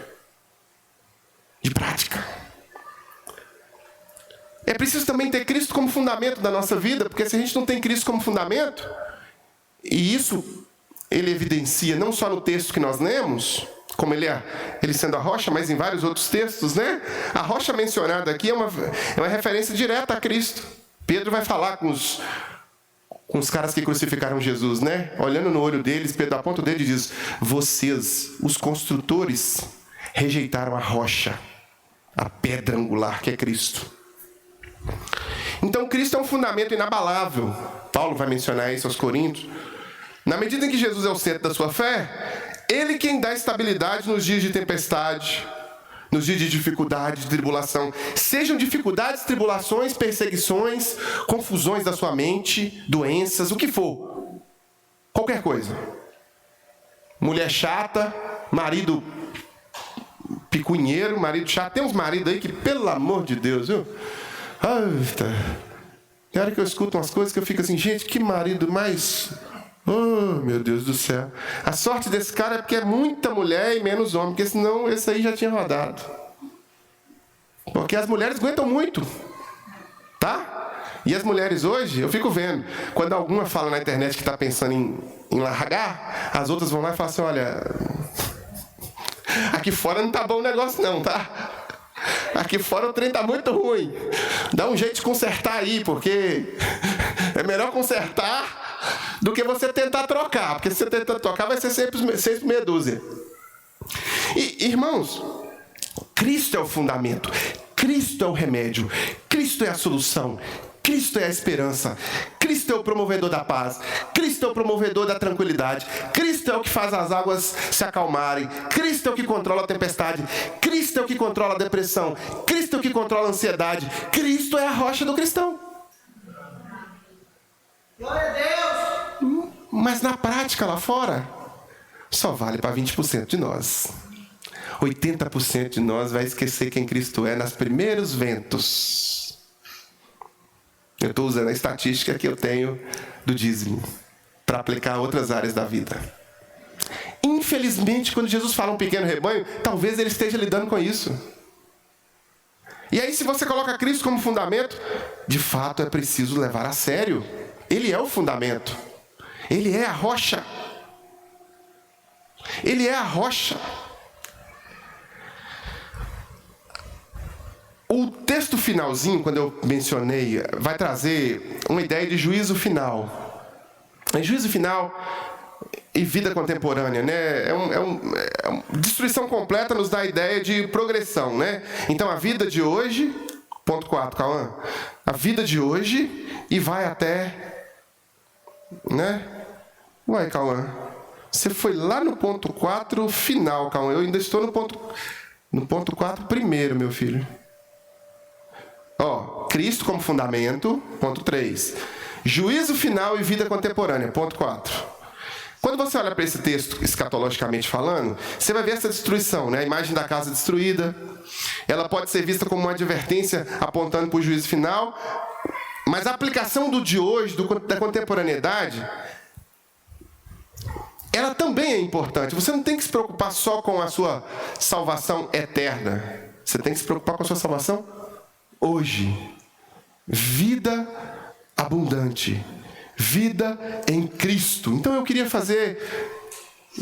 de prática. É preciso também ter Cristo como fundamento da nossa vida, porque se a gente não tem Cristo como fundamento, e isso ele evidencia não só no texto que nós lemos, como ele sendo a rocha, mas em vários outros textos, né? A rocha mencionada aqui é uma referência direta a Cristo. Pedro vai falar com os caras que crucificaram Jesus, né? Olhando no olho deles, Pedro aponta o dedo e diz: vocês, os construtores, rejeitaram a rocha, a pedra angular que é Cristo. Então Cristo é um fundamento inabalável. Paulo vai mencionar isso aos Coríntios. Na medida em que Jesus é o centro da sua fé, Ele quem dá estabilidade nos dias de tempestade, nos dias de dificuldade, de tribulação. Sejam dificuldades, tribulações, perseguições, confusões da sua mente, doenças, o que for. Qualquer coisa. Mulher chata, marido picunheiro, marido chato. Tem uns maridos aí que, pelo amor de Deus, viu? Tem hora que eu escuto umas coisas que eu fico assim, gente, que marido mais... Oh, meu Deus do céu. A sorte desse cara é porque é muita mulher e menos homem, porque senão esse aí já tinha rodado. Porque as mulheres aguentam muito, tá? E as mulheres hoje, eu fico vendo, quando alguma fala na internet que está pensando em largar, as outras vão lá e falam assim, olha, aqui fora não tá bom o negócio não, tá? Aqui fora o trem tá muito ruim. Dá um jeito de consertar aí, porque é melhor consertar do que você tentar trocar. Porque se você tentar trocar, vai ser sempre meia dúzia. E, irmãos, Cristo é o fundamento. Cristo é o remédio. Cristo é a solução. Cristo é a esperança. Cristo é o promovedor da paz. Cristo é o promovedor da tranquilidade. Cristo é o que faz as águas se acalmarem. Cristo é o que controla a tempestade. Cristo é o que controla a depressão. Cristo é o que controla a ansiedade. Cristo é a rocha do cristão. Glória a Deus! Mas na prática, lá fora, só vale para 20% de nós. 80% de nós vai esquecer quem Cristo é nos primeiros ventos. Eu estou usando a estatística que eu tenho do dízimo para aplicar a outras áreas da vida. Infelizmente, quando Jesus fala um pequeno rebanho, talvez ele esteja lidando com isso. E aí, se você coloca Cristo como fundamento, de fato é preciso levar a sério. Ele é o fundamento. Ele é a rocha. Ele é a rocha. O texto finalzinho, quando eu mencionei, vai trazer uma ideia de juízo final. Juízo final e vida contemporânea, né? Destruição completa nos dá a ideia de progressão, né? Então, a vida de hoje, ponto 4, Cauã. A vida de hoje e vai até, né? Uai, Cauã, você foi lá no ponto 4 final, Cauã. Eu ainda estou no ponto 4 primeiro, meu filho. Cristo como fundamento, ponto 3. Juízo final e vida contemporânea, ponto 4. Quando você olha para esse texto, escatologicamente falando, você vai ver essa destruição, né? A imagem da casa destruída. Ela pode ser vista como uma advertência apontando para o juízo final, mas a aplicação do de hoje, da contemporaneidade, ela também é importante. Você não tem que se preocupar só com a sua salvação eterna. Você tem que se preocupar com a sua salvação hoje. Vida abundante. Vida em Cristo. Então eu queria fazer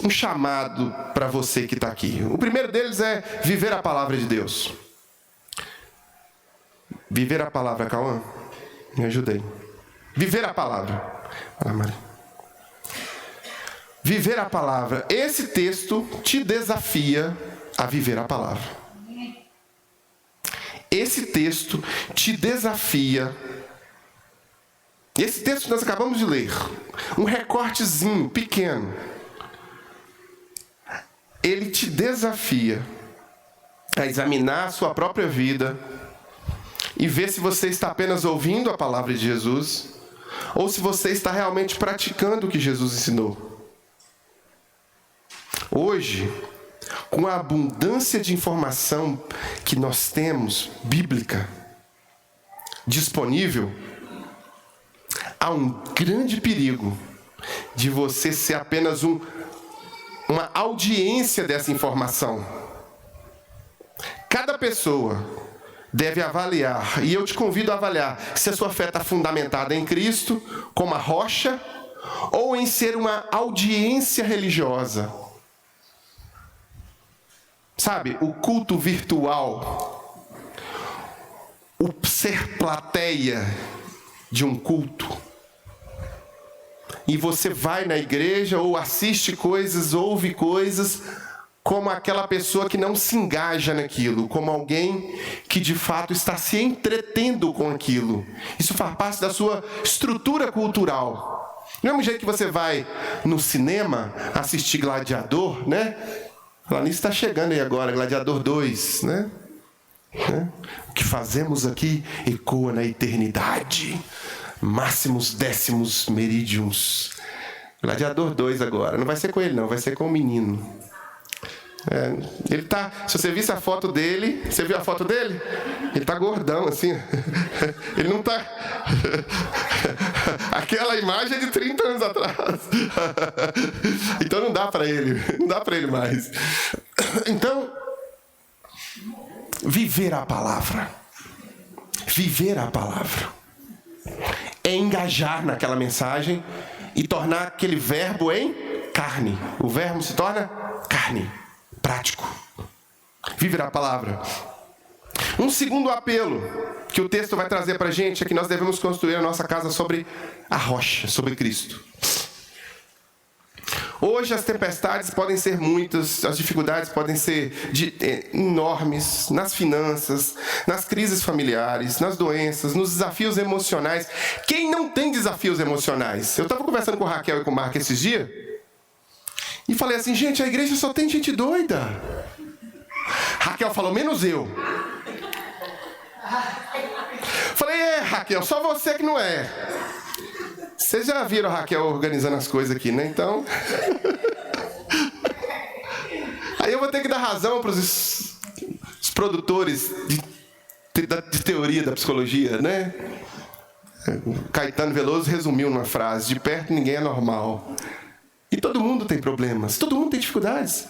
um chamado para você que está aqui. O primeiro deles é viver a palavra de Deus. Viver a palavra, Cauã. Me ajudei. Viver a palavra. Olha, Maria. Viver a palavra. Esse texto te desafia a viver a palavra. Esse texto te desafia. Esse texto que nós acabamos de ler, um recortezinho pequeno, ele te desafia a examinar a sua própria vida e ver se você está apenas ouvindo a palavra de Jesus ou se você está realmente praticando o que Jesus ensinou. Hoje, com a abundância de informação que nós temos, bíblica, disponível, há um grande perigo de você ser apenas uma audiência dessa informação. Cada pessoa deve avaliar, e eu te convido a avaliar, se a sua fé está fundamentada em Cristo, como a rocha, ou em ser uma audiência religiosa. Sabe, o culto virtual, o ser plateia, de um culto. E você vai na igreja ou assiste coisas, ouve coisas, como aquela pessoa que não se engaja naquilo, como alguém que de fato está se entretendo com aquilo. Isso faz parte da sua estrutura cultural. Do mesmo jeito que você vai no cinema assistir Gladiador, né? Lá nisso está chegando aí agora, Gladiador 2, né? O que fazemos aqui ecoa na eternidade. Máximos, décimos, meridiums. Gladiador 2 agora. Não vai ser com ele não, vai ser com o menino. Ele tá, se você visse a foto dele, você viu a foto dele? Ele tá gordão assim. Ele não tá. Aquela imagem é de 30 anos atrás. Então não dá para ele, não dá para ele mais. Então, viver a palavra. Viver a palavra é engajar naquela mensagem e tornar aquele verbo em carne. O verbo se torna carne. Prático. Viver a palavra. Um segundo apelo que o texto vai trazer para a gente é que nós devemos construir a nossa casa sobre a rocha, sobre Cristo. Hoje as tempestades podem ser muitas, as dificuldades podem ser enormes nas finanças, nas crises familiares, nas doenças, nos desafios emocionais. Quem não tem desafios emocionais? Eu estava conversando com a Raquel e com o Marco esses dias e falei assim, gente, a igreja só tem gente doida. Raquel falou, menos eu. Falei, Raquel, só você que não é. Vocês já viram a Raquel organizando as coisas aqui, né? Então... Aí eu vou ter que dar razão para os produtores de teoria da psicologia, né? Caetano Veloso resumiu numa frase, de perto ninguém é normal. E todo mundo tem problemas, todo mundo tem dificuldades.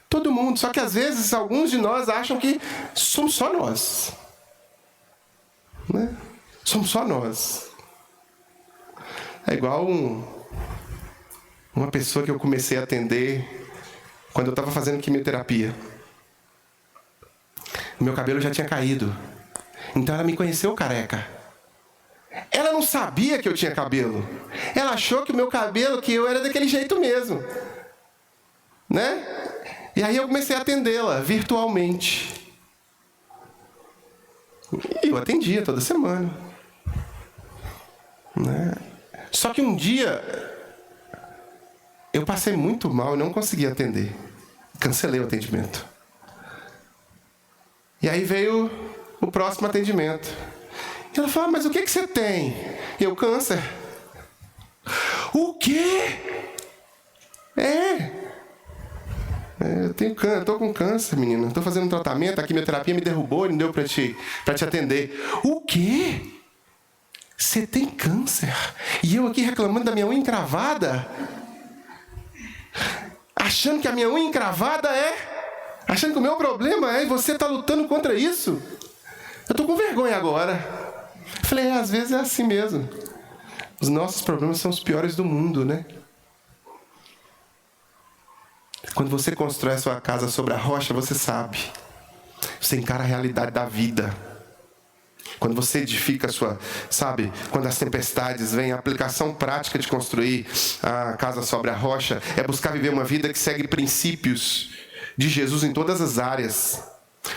Todo mundo, só que às vezes alguns de nós acham que somos só nós. Né? Somos só nós. É igual uma pessoa que eu comecei a atender quando eu estava fazendo quimioterapia. Meu cabelo já tinha caído. Então ela me conheceu careca. Ela não sabia que eu tinha cabelo. Ela achou que o meu cabelo, que eu era daquele jeito mesmo. Né? E aí eu comecei a atendê-la virtualmente. E eu atendia toda semana. Né? Só que um dia eu passei muito mal e não consegui atender. Cancelei o atendimento. E aí veio o próximo atendimento. E ela falou, mas o que você tem? E eu, câncer. O quê? Eu tenho câncer, eu tô com câncer, menina. Estou fazendo um tratamento, a quimioterapia me derrubou e não deu para te atender. O quê? Você tem câncer? E eu aqui reclamando da minha unha encravada? Achando que a minha unha encravada achando que o meu problema e você está lutando contra isso? Eu estou com vergonha agora. Falei, às vezes é assim mesmo. Os nossos problemas são os piores do mundo, né? Quando você constrói a sua casa sobre a rocha, você sabe. Você encara a realidade da vida. Quando você edifica a sua... Sabe, quando as tempestades vêm, a aplicação prática de construir a casa sobre a rocha é buscar viver uma vida que segue princípios de Jesus em todas as áreas.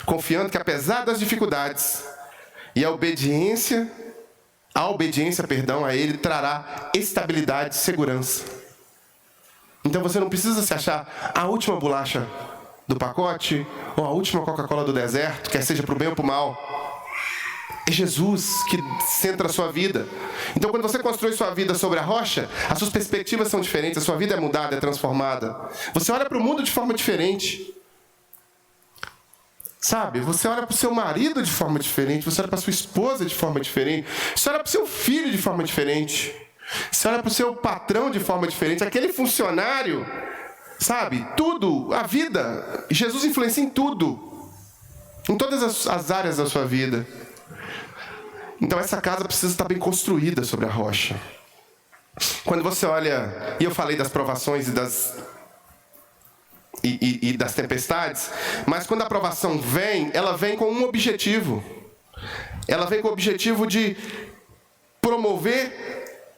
Confiando que apesar das dificuldades e a obediência a Ele trará estabilidade e segurança. Então você não precisa se achar a última bolacha do pacote ou a última Coca-Cola do deserto, quer seja para o bem ou para o mal. É Jesus que centra a sua vida. Então quando você constrói sua vida sobre a rocha, as suas perspectivas são diferentes, a sua vida é mudada, é transformada. Você olha para o mundo de forma diferente. Sabe, você olha para o seu marido de forma diferente, você olha para a sua esposa de forma diferente, você olha para o seu filho de forma diferente, você olha para o seu patrão de forma diferente, aquele funcionário, sabe, tudo, a vida, Jesus influencia em tudo, em todas as áreas da sua vida. Então essa casa precisa estar bem construída sobre a rocha. Quando você olha, e eu falei das provações e das tempestades, mas quando a provação vem, ela vem com um objetivo. Ela vem com o objetivo de promover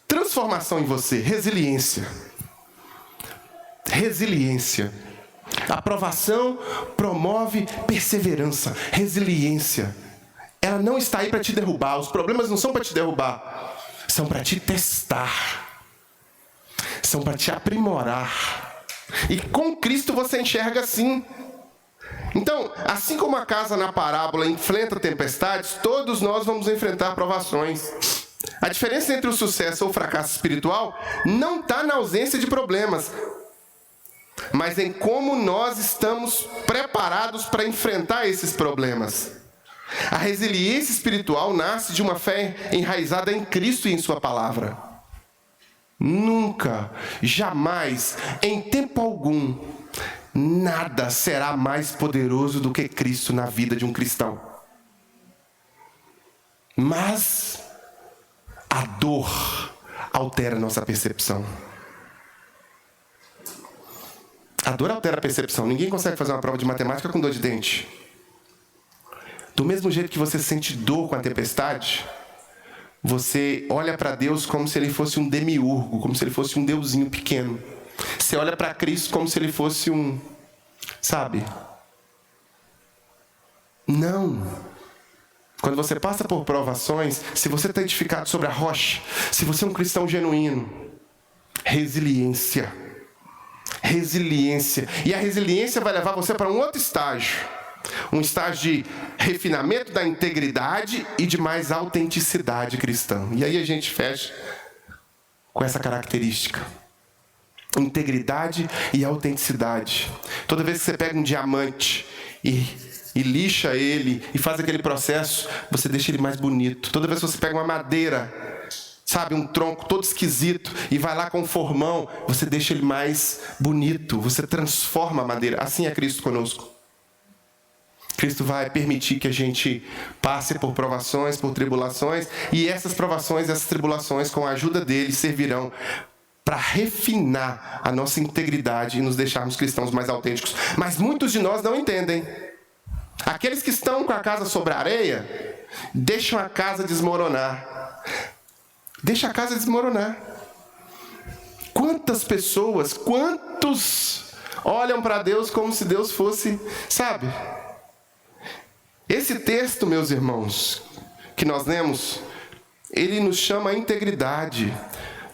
transformação em você. Resiliência. Resiliência. Aprovação promove perseverança. Resiliência. Ela não está aí para te derrubar. Os problemas não são para te derrubar. São para te testar. São para te aprimorar. E com Cristo você enxerga assim. Então, assim como a casa na parábola enfrenta tempestades, todos nós vamos enfrentar provações. A diferença entre o sucesso ou o fracasso espiritual não está na ausência de problemas, mas em como nós estamos preparados para enfrentar esses problemas. A resiliência espiritual nasce de uma fé enraizada em Cristo e em sua palavra. Nunca, jamais, em tempo algum, nada será mais poderoso do que Cristo na vida de um cristão. Mas a dor altera a nossa percepção. A dor altera a percepção. Ninguém consegue fazer uma prova de matemática com dor de dente. Do mesmo jeito que você sente dor com a tempestade, você olha para Deus como se Ele fosse um demiurgo, como se Ele fosse um deusinho pequeno. Você olha para Cristo como se Ele fosse um... Sabe? Não. Quando você passa por provações, se você está edificado sobre a rocha, se você é um cristão genuíno, resiliência. Resiliência. E a resiliência vai levar você para um outro estágio. Um estágio de refinamento da integridade e de mais autenticidade cristã. E aí a gente fecha com essa característica. Integridade e autenticidade. Toda vez que você pega um diamante e lixa ele e faz aquele processo, você deixa ele mais bonito. Toda vez que você pega uma madeira, sabe, um tronco todo esquisito, e vai lá com um formão, você deixa ele mais bonito. Você transforma a madeira. Assim é Cristo conosco. Cristo vai permitir que a gente passe por provações, por tribulações, e essas provações, essas tribulações, com a ajuda dele, servirão para refinar a nossa integridade e nos deixarmos cristãos mais autênticos. Mas muitos de nós não entendem. Aqueles que estão com a casa sobre a areia, deixam a casa desmoronar. Deixa a casa desmoronar. Quantas pessoas, quantos olham para Deus como se Deus fosse, sabe? Esse texto, meus irmãos, que nós lemos, ele nos chama a integridade.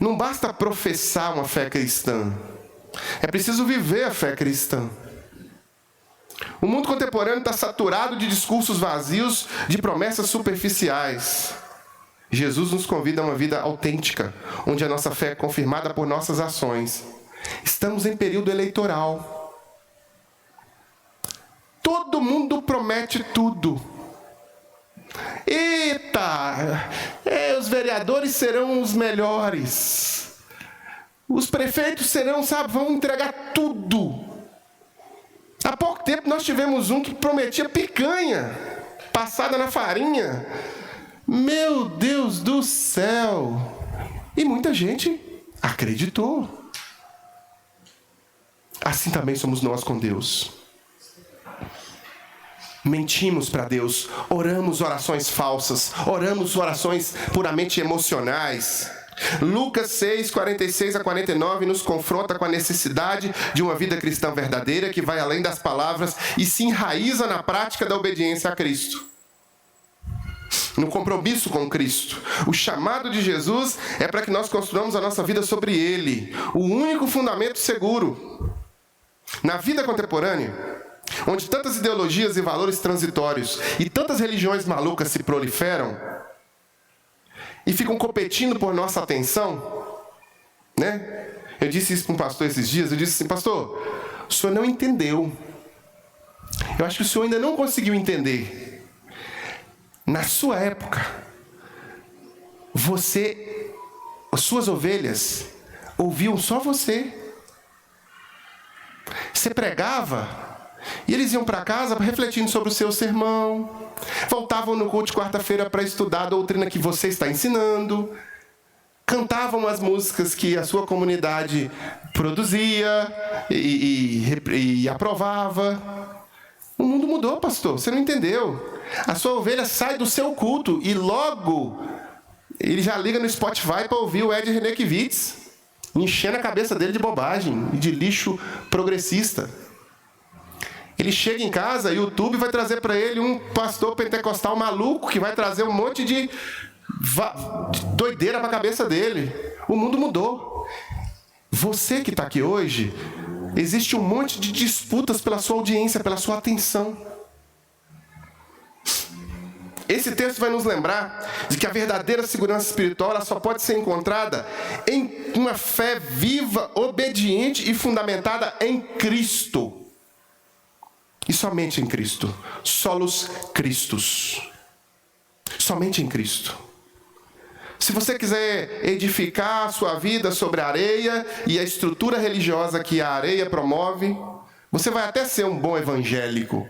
Não basta professar uma fé cristã. É preciso viver a fé cristã. O mundo contemporâneo está saturado de discursos vazios, de promessas superficiais. Jesus nos convida a uma vida autêntica, onde a nossa fé é confirmada por nossas ações. Estamos em período eleitoral. Todo mundo promete tudo. Eita! Os vereadores serão os melhores. Os prefeitos serão, sabe, vão entregar tudo. Há pouco tempo nós tivemos um que prometia picanha passada na farinha. Meu Deus do céu! E muita gente acreditou. Assim também somos nós com Deus. Mentimos para Deus, oramos orações falsas, oramos orações puramente emocionais. Lucas 6, 46 a 49 nos confronta com a necessidade de uma vida cristã verdadeira que vai além das palavras e se enraiza na prática da obediência a Cristo. No compromisso com Cristo. O chamado de Jesus é para que nós construamos a nossa vida sobre Ele, o único fundamento seguro. Na vida contemporânea, onde tantas ideologias e valores transitórios e tantas religiões malucas se proliferam e ficam competindo por nossa atenção, né? Eu disse isso para um pastor esses dias, eu disse assim: pastor, o senhor não entendeu. Eu acho que o senhor ainda não conseguiu entender. Na sua época, as suas ovelhas ouviam só você. Você pregava e eles iam para casa refletindo sobre o seu sermão. Voltavam no culto de quarta-feira para estudar a doutrina que você está ensinando. Cantavam as músicas que a sua comunidade produzia e aprovava. O mundo mudou, pastor. Você não entendeu. A sua ovelha sai do seu culto e logo ele já liga no Spotify para ouvir o Ed Renekiewicz, enchendo a cabeça dele de bobagem e de lixo progressista. Ele chega em casa e o YouTube vai trazer para ele um pastor pentecostal maluco que vai trazer um monte de doideira para a cabeça dele. O mundo mudou. Você que está aqui hoje, existe um monte de disputas pela sua audiência, pela sua atenção. Esse texto vai nos lembrar de que a verdadeira segurança espiritual ela só pode ser encontrada em uma fé viva, obediente e fundamentada em Cristo. E somente em Cristo. Solos Christus. Somente em Cristo. Se você quiser edificar a sua vida sobre a areia e a estrutura religiosa que a areia promove, você vai até ser um bom evangélico.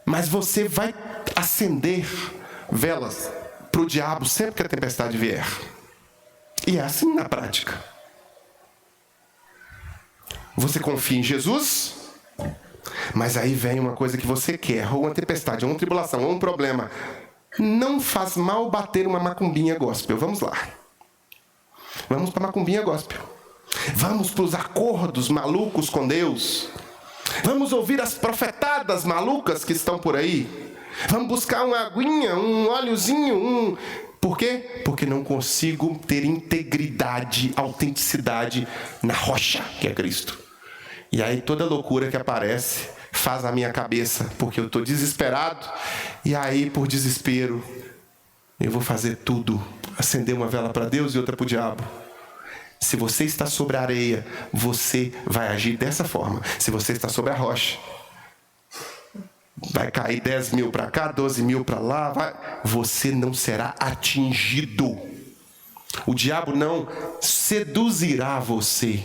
Mas você vai acender velas para o diabo sempre que a tempestade vier. E é assim na prática. Você confia em Jesus, mas aí vem uma coisa que você quer, ou uma tempestade, ou uma tribulação, ou um problema. Não faz mal bater uma macumbinha gospel. Vamos lá. Vamos para a macumbinha gospel. Vamos para os acordos malucos com Deus. Vamos ouvir as profetadas malucas que estão por aí. Vamos buscar uma aguinha, um óleozinho, Por quê? Porque não consigo ter integridade, autenticidade na rocha, que é Cristo. E aí toda loucura que aparece faz a minha cabeça, porque eu estou desesperado. E aí, por desespero, eu vou fazer tudo. Acender uma vela para Deus e outra para o diabo. Se você está sobre a areia, você vai agir dessa forma. Se você está sobre a rocha, vai cair 10 mil para cá, 12 mil para lá. Você não será atingido. O diabo não seduzirá você.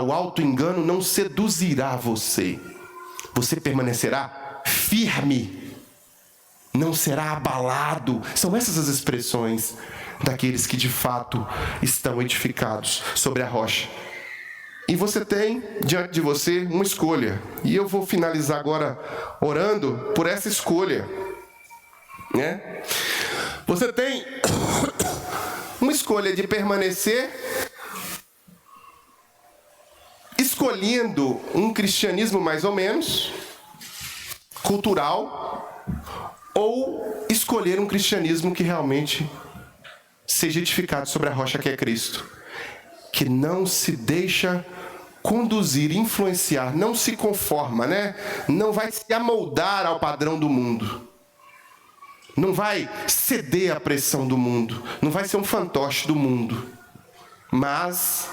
O auto-engano não seduzirá você. Você permanecerá firme. Não será abalado. São essas as expressões daqueles que de fato estão edificados sobre a rocha. E você tem diante de você uma escolha. E eu vou finalizar agora orando por essa escolha. Né? Você tem uma escolha de permanecer escolhendo um cristianismo mais ou menos cultural, ou escolher um cristianismo que realmente seja edificado sobre a rocha que é Cristo, que não se deixa conduzir, influenciar, não se conforma, né? Não vai se amoldar ao padrão do mundo, não vai ceder à pressão do mundo, não vai ser um fantoche do mundo, mas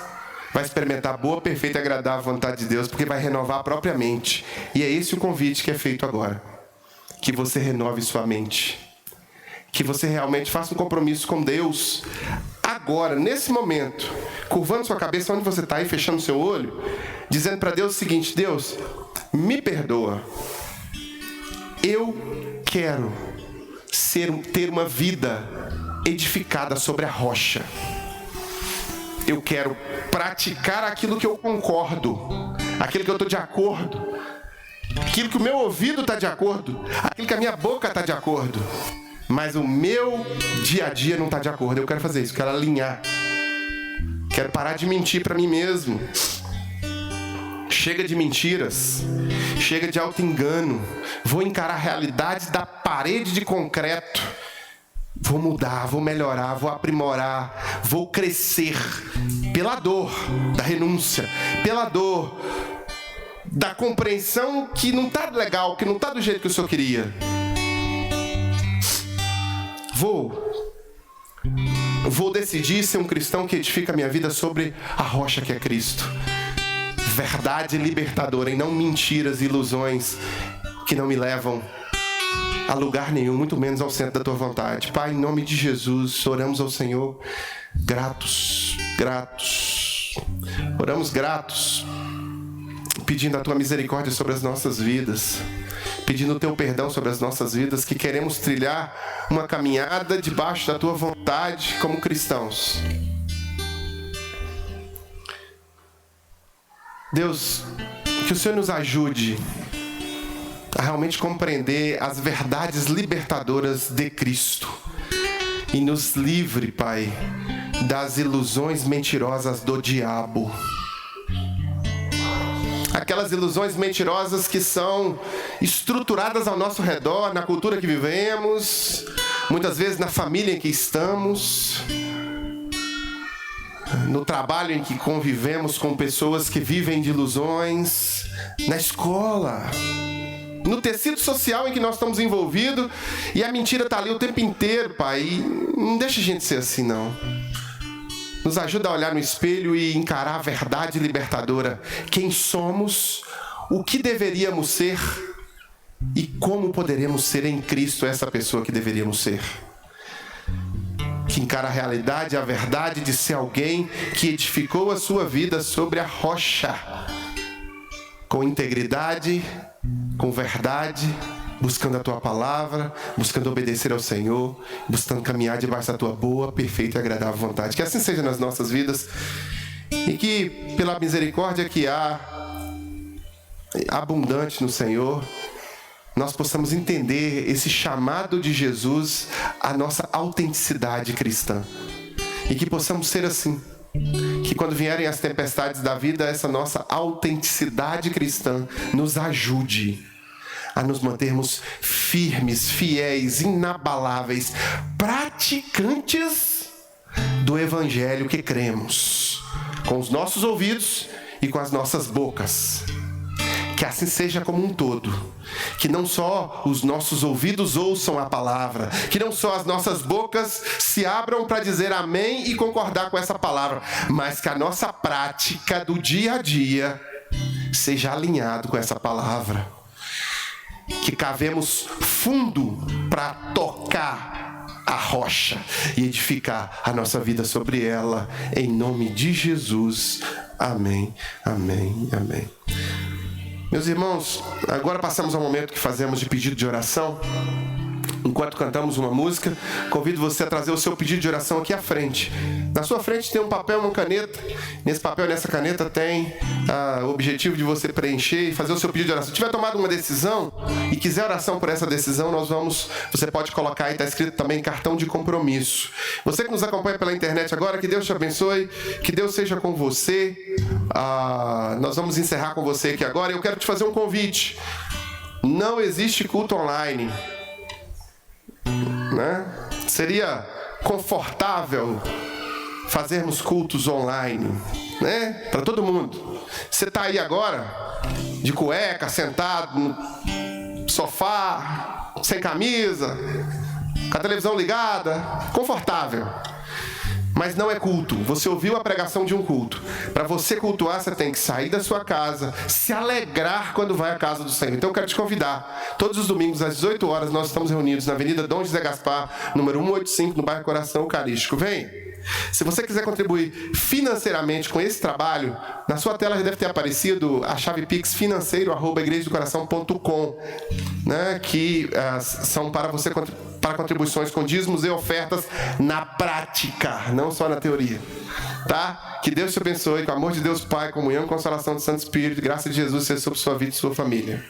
vai experimentar a boa, perfeita e agradável vontade de Deus, porque vai renovar a própria mente. E é esse o convite que é feito agora. Que você renove sua mente. Que você realmente faça um compromisso com Deus. Agora, nesse momento, curvando sua cabeça onde você está aí, fechando seu olho, dizendo para Deus o seguinte: Deus, me perdoa. Eu quero ter uma vida edificada sobre a rocha. Eu quero praticar aquilo que eu concordo, aquilo que eu estou de acordo, aquilo que o meu ouvido está de acordo, aquilo que a minha boca está de acordo, mas o meu dia a dia não está de acordo. Eu quero fazer isso, quero alinhar, quero parar de mentir para mim mesmo. Chega de mentiras, chega de auto-engano. Vou encarar a realidade da parede de concreto. Vou mudar, vou melhorar, vou aprimorar, vou crescer pela dor da renúncia, pela dor da compreensão que não está legal, que não está do jeito que o Senhor queria. Vou decidir ser um cristão que edifica a minha vida sobre a rocha que é Cristo. Verdade libertadora e não mentiras e ilusões que não me levam a lugar nenhum, muito menos ao centro da tua vontade. Pai, em nome de Jesus, oramos ao Senhor gratos. Oramos gratos, pedindo a tua misericórdia sobre as nossas vidas, pedindo o teu perdão sobre as nossas vidas, que queremos trilhar uma caminhada debaixo da tua vontade como cristãos. Deus, que o Senhor nos ajude a realmente compreender as verdades libertadoras de Cristo. e nos livre, Pai, das ilusões mentirosas do diabo. Aquelas ilusões mentirosas que são estruturadas ao nosso redor, na cultura que vivemos, muitas vezes na família em que estamos, no trabalho em que convivemos com pessoas que vivem de ilusões, na escola, no tecido social em que nós estamos envolvidos, e a mentira está ali o tempo inteiro, Pai. E não deixa a gente ser assim, não. Nos ajuda a olhar no espelho e encarar a verdade libertadora. Quem somos, o que deveríamos ser e como poderemos ser em Cristo essa pessoa que deveríamos ser. Que encara a realidade, a verdade de ser alguém que edificou a sua vida sobre a rocha, com integridade, com verdade, buscando a Tua palavra, buscando obedecer ao Senhor, buscando caminhar debaixo da Tua boa, perfeita e agradável vontade. Que assim seja nas nossas vidas e que, pela misericórdia que há abundante no Senhor, nós possamos entender esse chamado de Jesus à nossa autenticidade cristã. E que possamos ser assim. Que quando vierem as tempestades da vida, essa nossa autenticidade cristã nos ajude a nos mantermos firmes, fiéis, inabaláveis, praticantes do Evangelho que cremos, com os nossos ouvidos e com as nossas bocas. Que assim seja como um todo. Que não só os nossos ouvidos ouçam a palavra, que não só as nossas bocas se abram para dizer amém e concordar com essa palavra, mas que a nossa prática do dia a dia seja alinhado com essa palavra. Que cavemos fundo para tocar a rocha e edificar a nossa vida sobre ela, em nome de Jesus. Amém, amém, amém. Meus irmãos, agora passamos ao momento que fazemos de pedido de oração. Enquanto cantamos uma música, convido você a trazer o seu pedido de oração aqui à frente. Na sua frente tem um papel e uma caneta. Nesse papel e nessa caneta tem o objetivo de você preencher e fazer o seu pedido de oração. Se tiver tomado uma decisão e quiser oração por essa decisão, você pode colocar aí, está escrito também cartão de compromisso. Você que nos acompanha pela internet agora, que Deus te abençoe, que Deus seja com você. Nós vamos encerrar com você aqui agora. Eu quero te fazer um convite. Não existe culto online. Né? Seria confortável fazermos cultos online, né? Para todo mundo. Você está aí agora, de cueca, sentado no sofá, sem camisa, com a televisão ligada, confortável. Mas não é culto. Você ouviu a pregação de um culto. Para você cultuar, você tem que sair da sua casa, se alegrar quando vai à casa do Senhor. Então eu quero te convidar. Todos os domingos, às 18 horas, nós estamos reunidos na Avenida Dom José Gaspar, número 185, no bairro Coração Eucarístico. Vem! Se você quiser contribuir financeiramente com esse trabalho, na sua tela já deve ter aparecido a chave Pix financeiro@igrejadocoração.com, né, que são para você para contribuições com dízimos e ofertas na prática, não só na teoria. Tá? Que Deus te abençoe, com o amor de Deus Pai, comunhão e consolação do Santo Espírito, graça de Jesus seja sobre sua vida e sua família.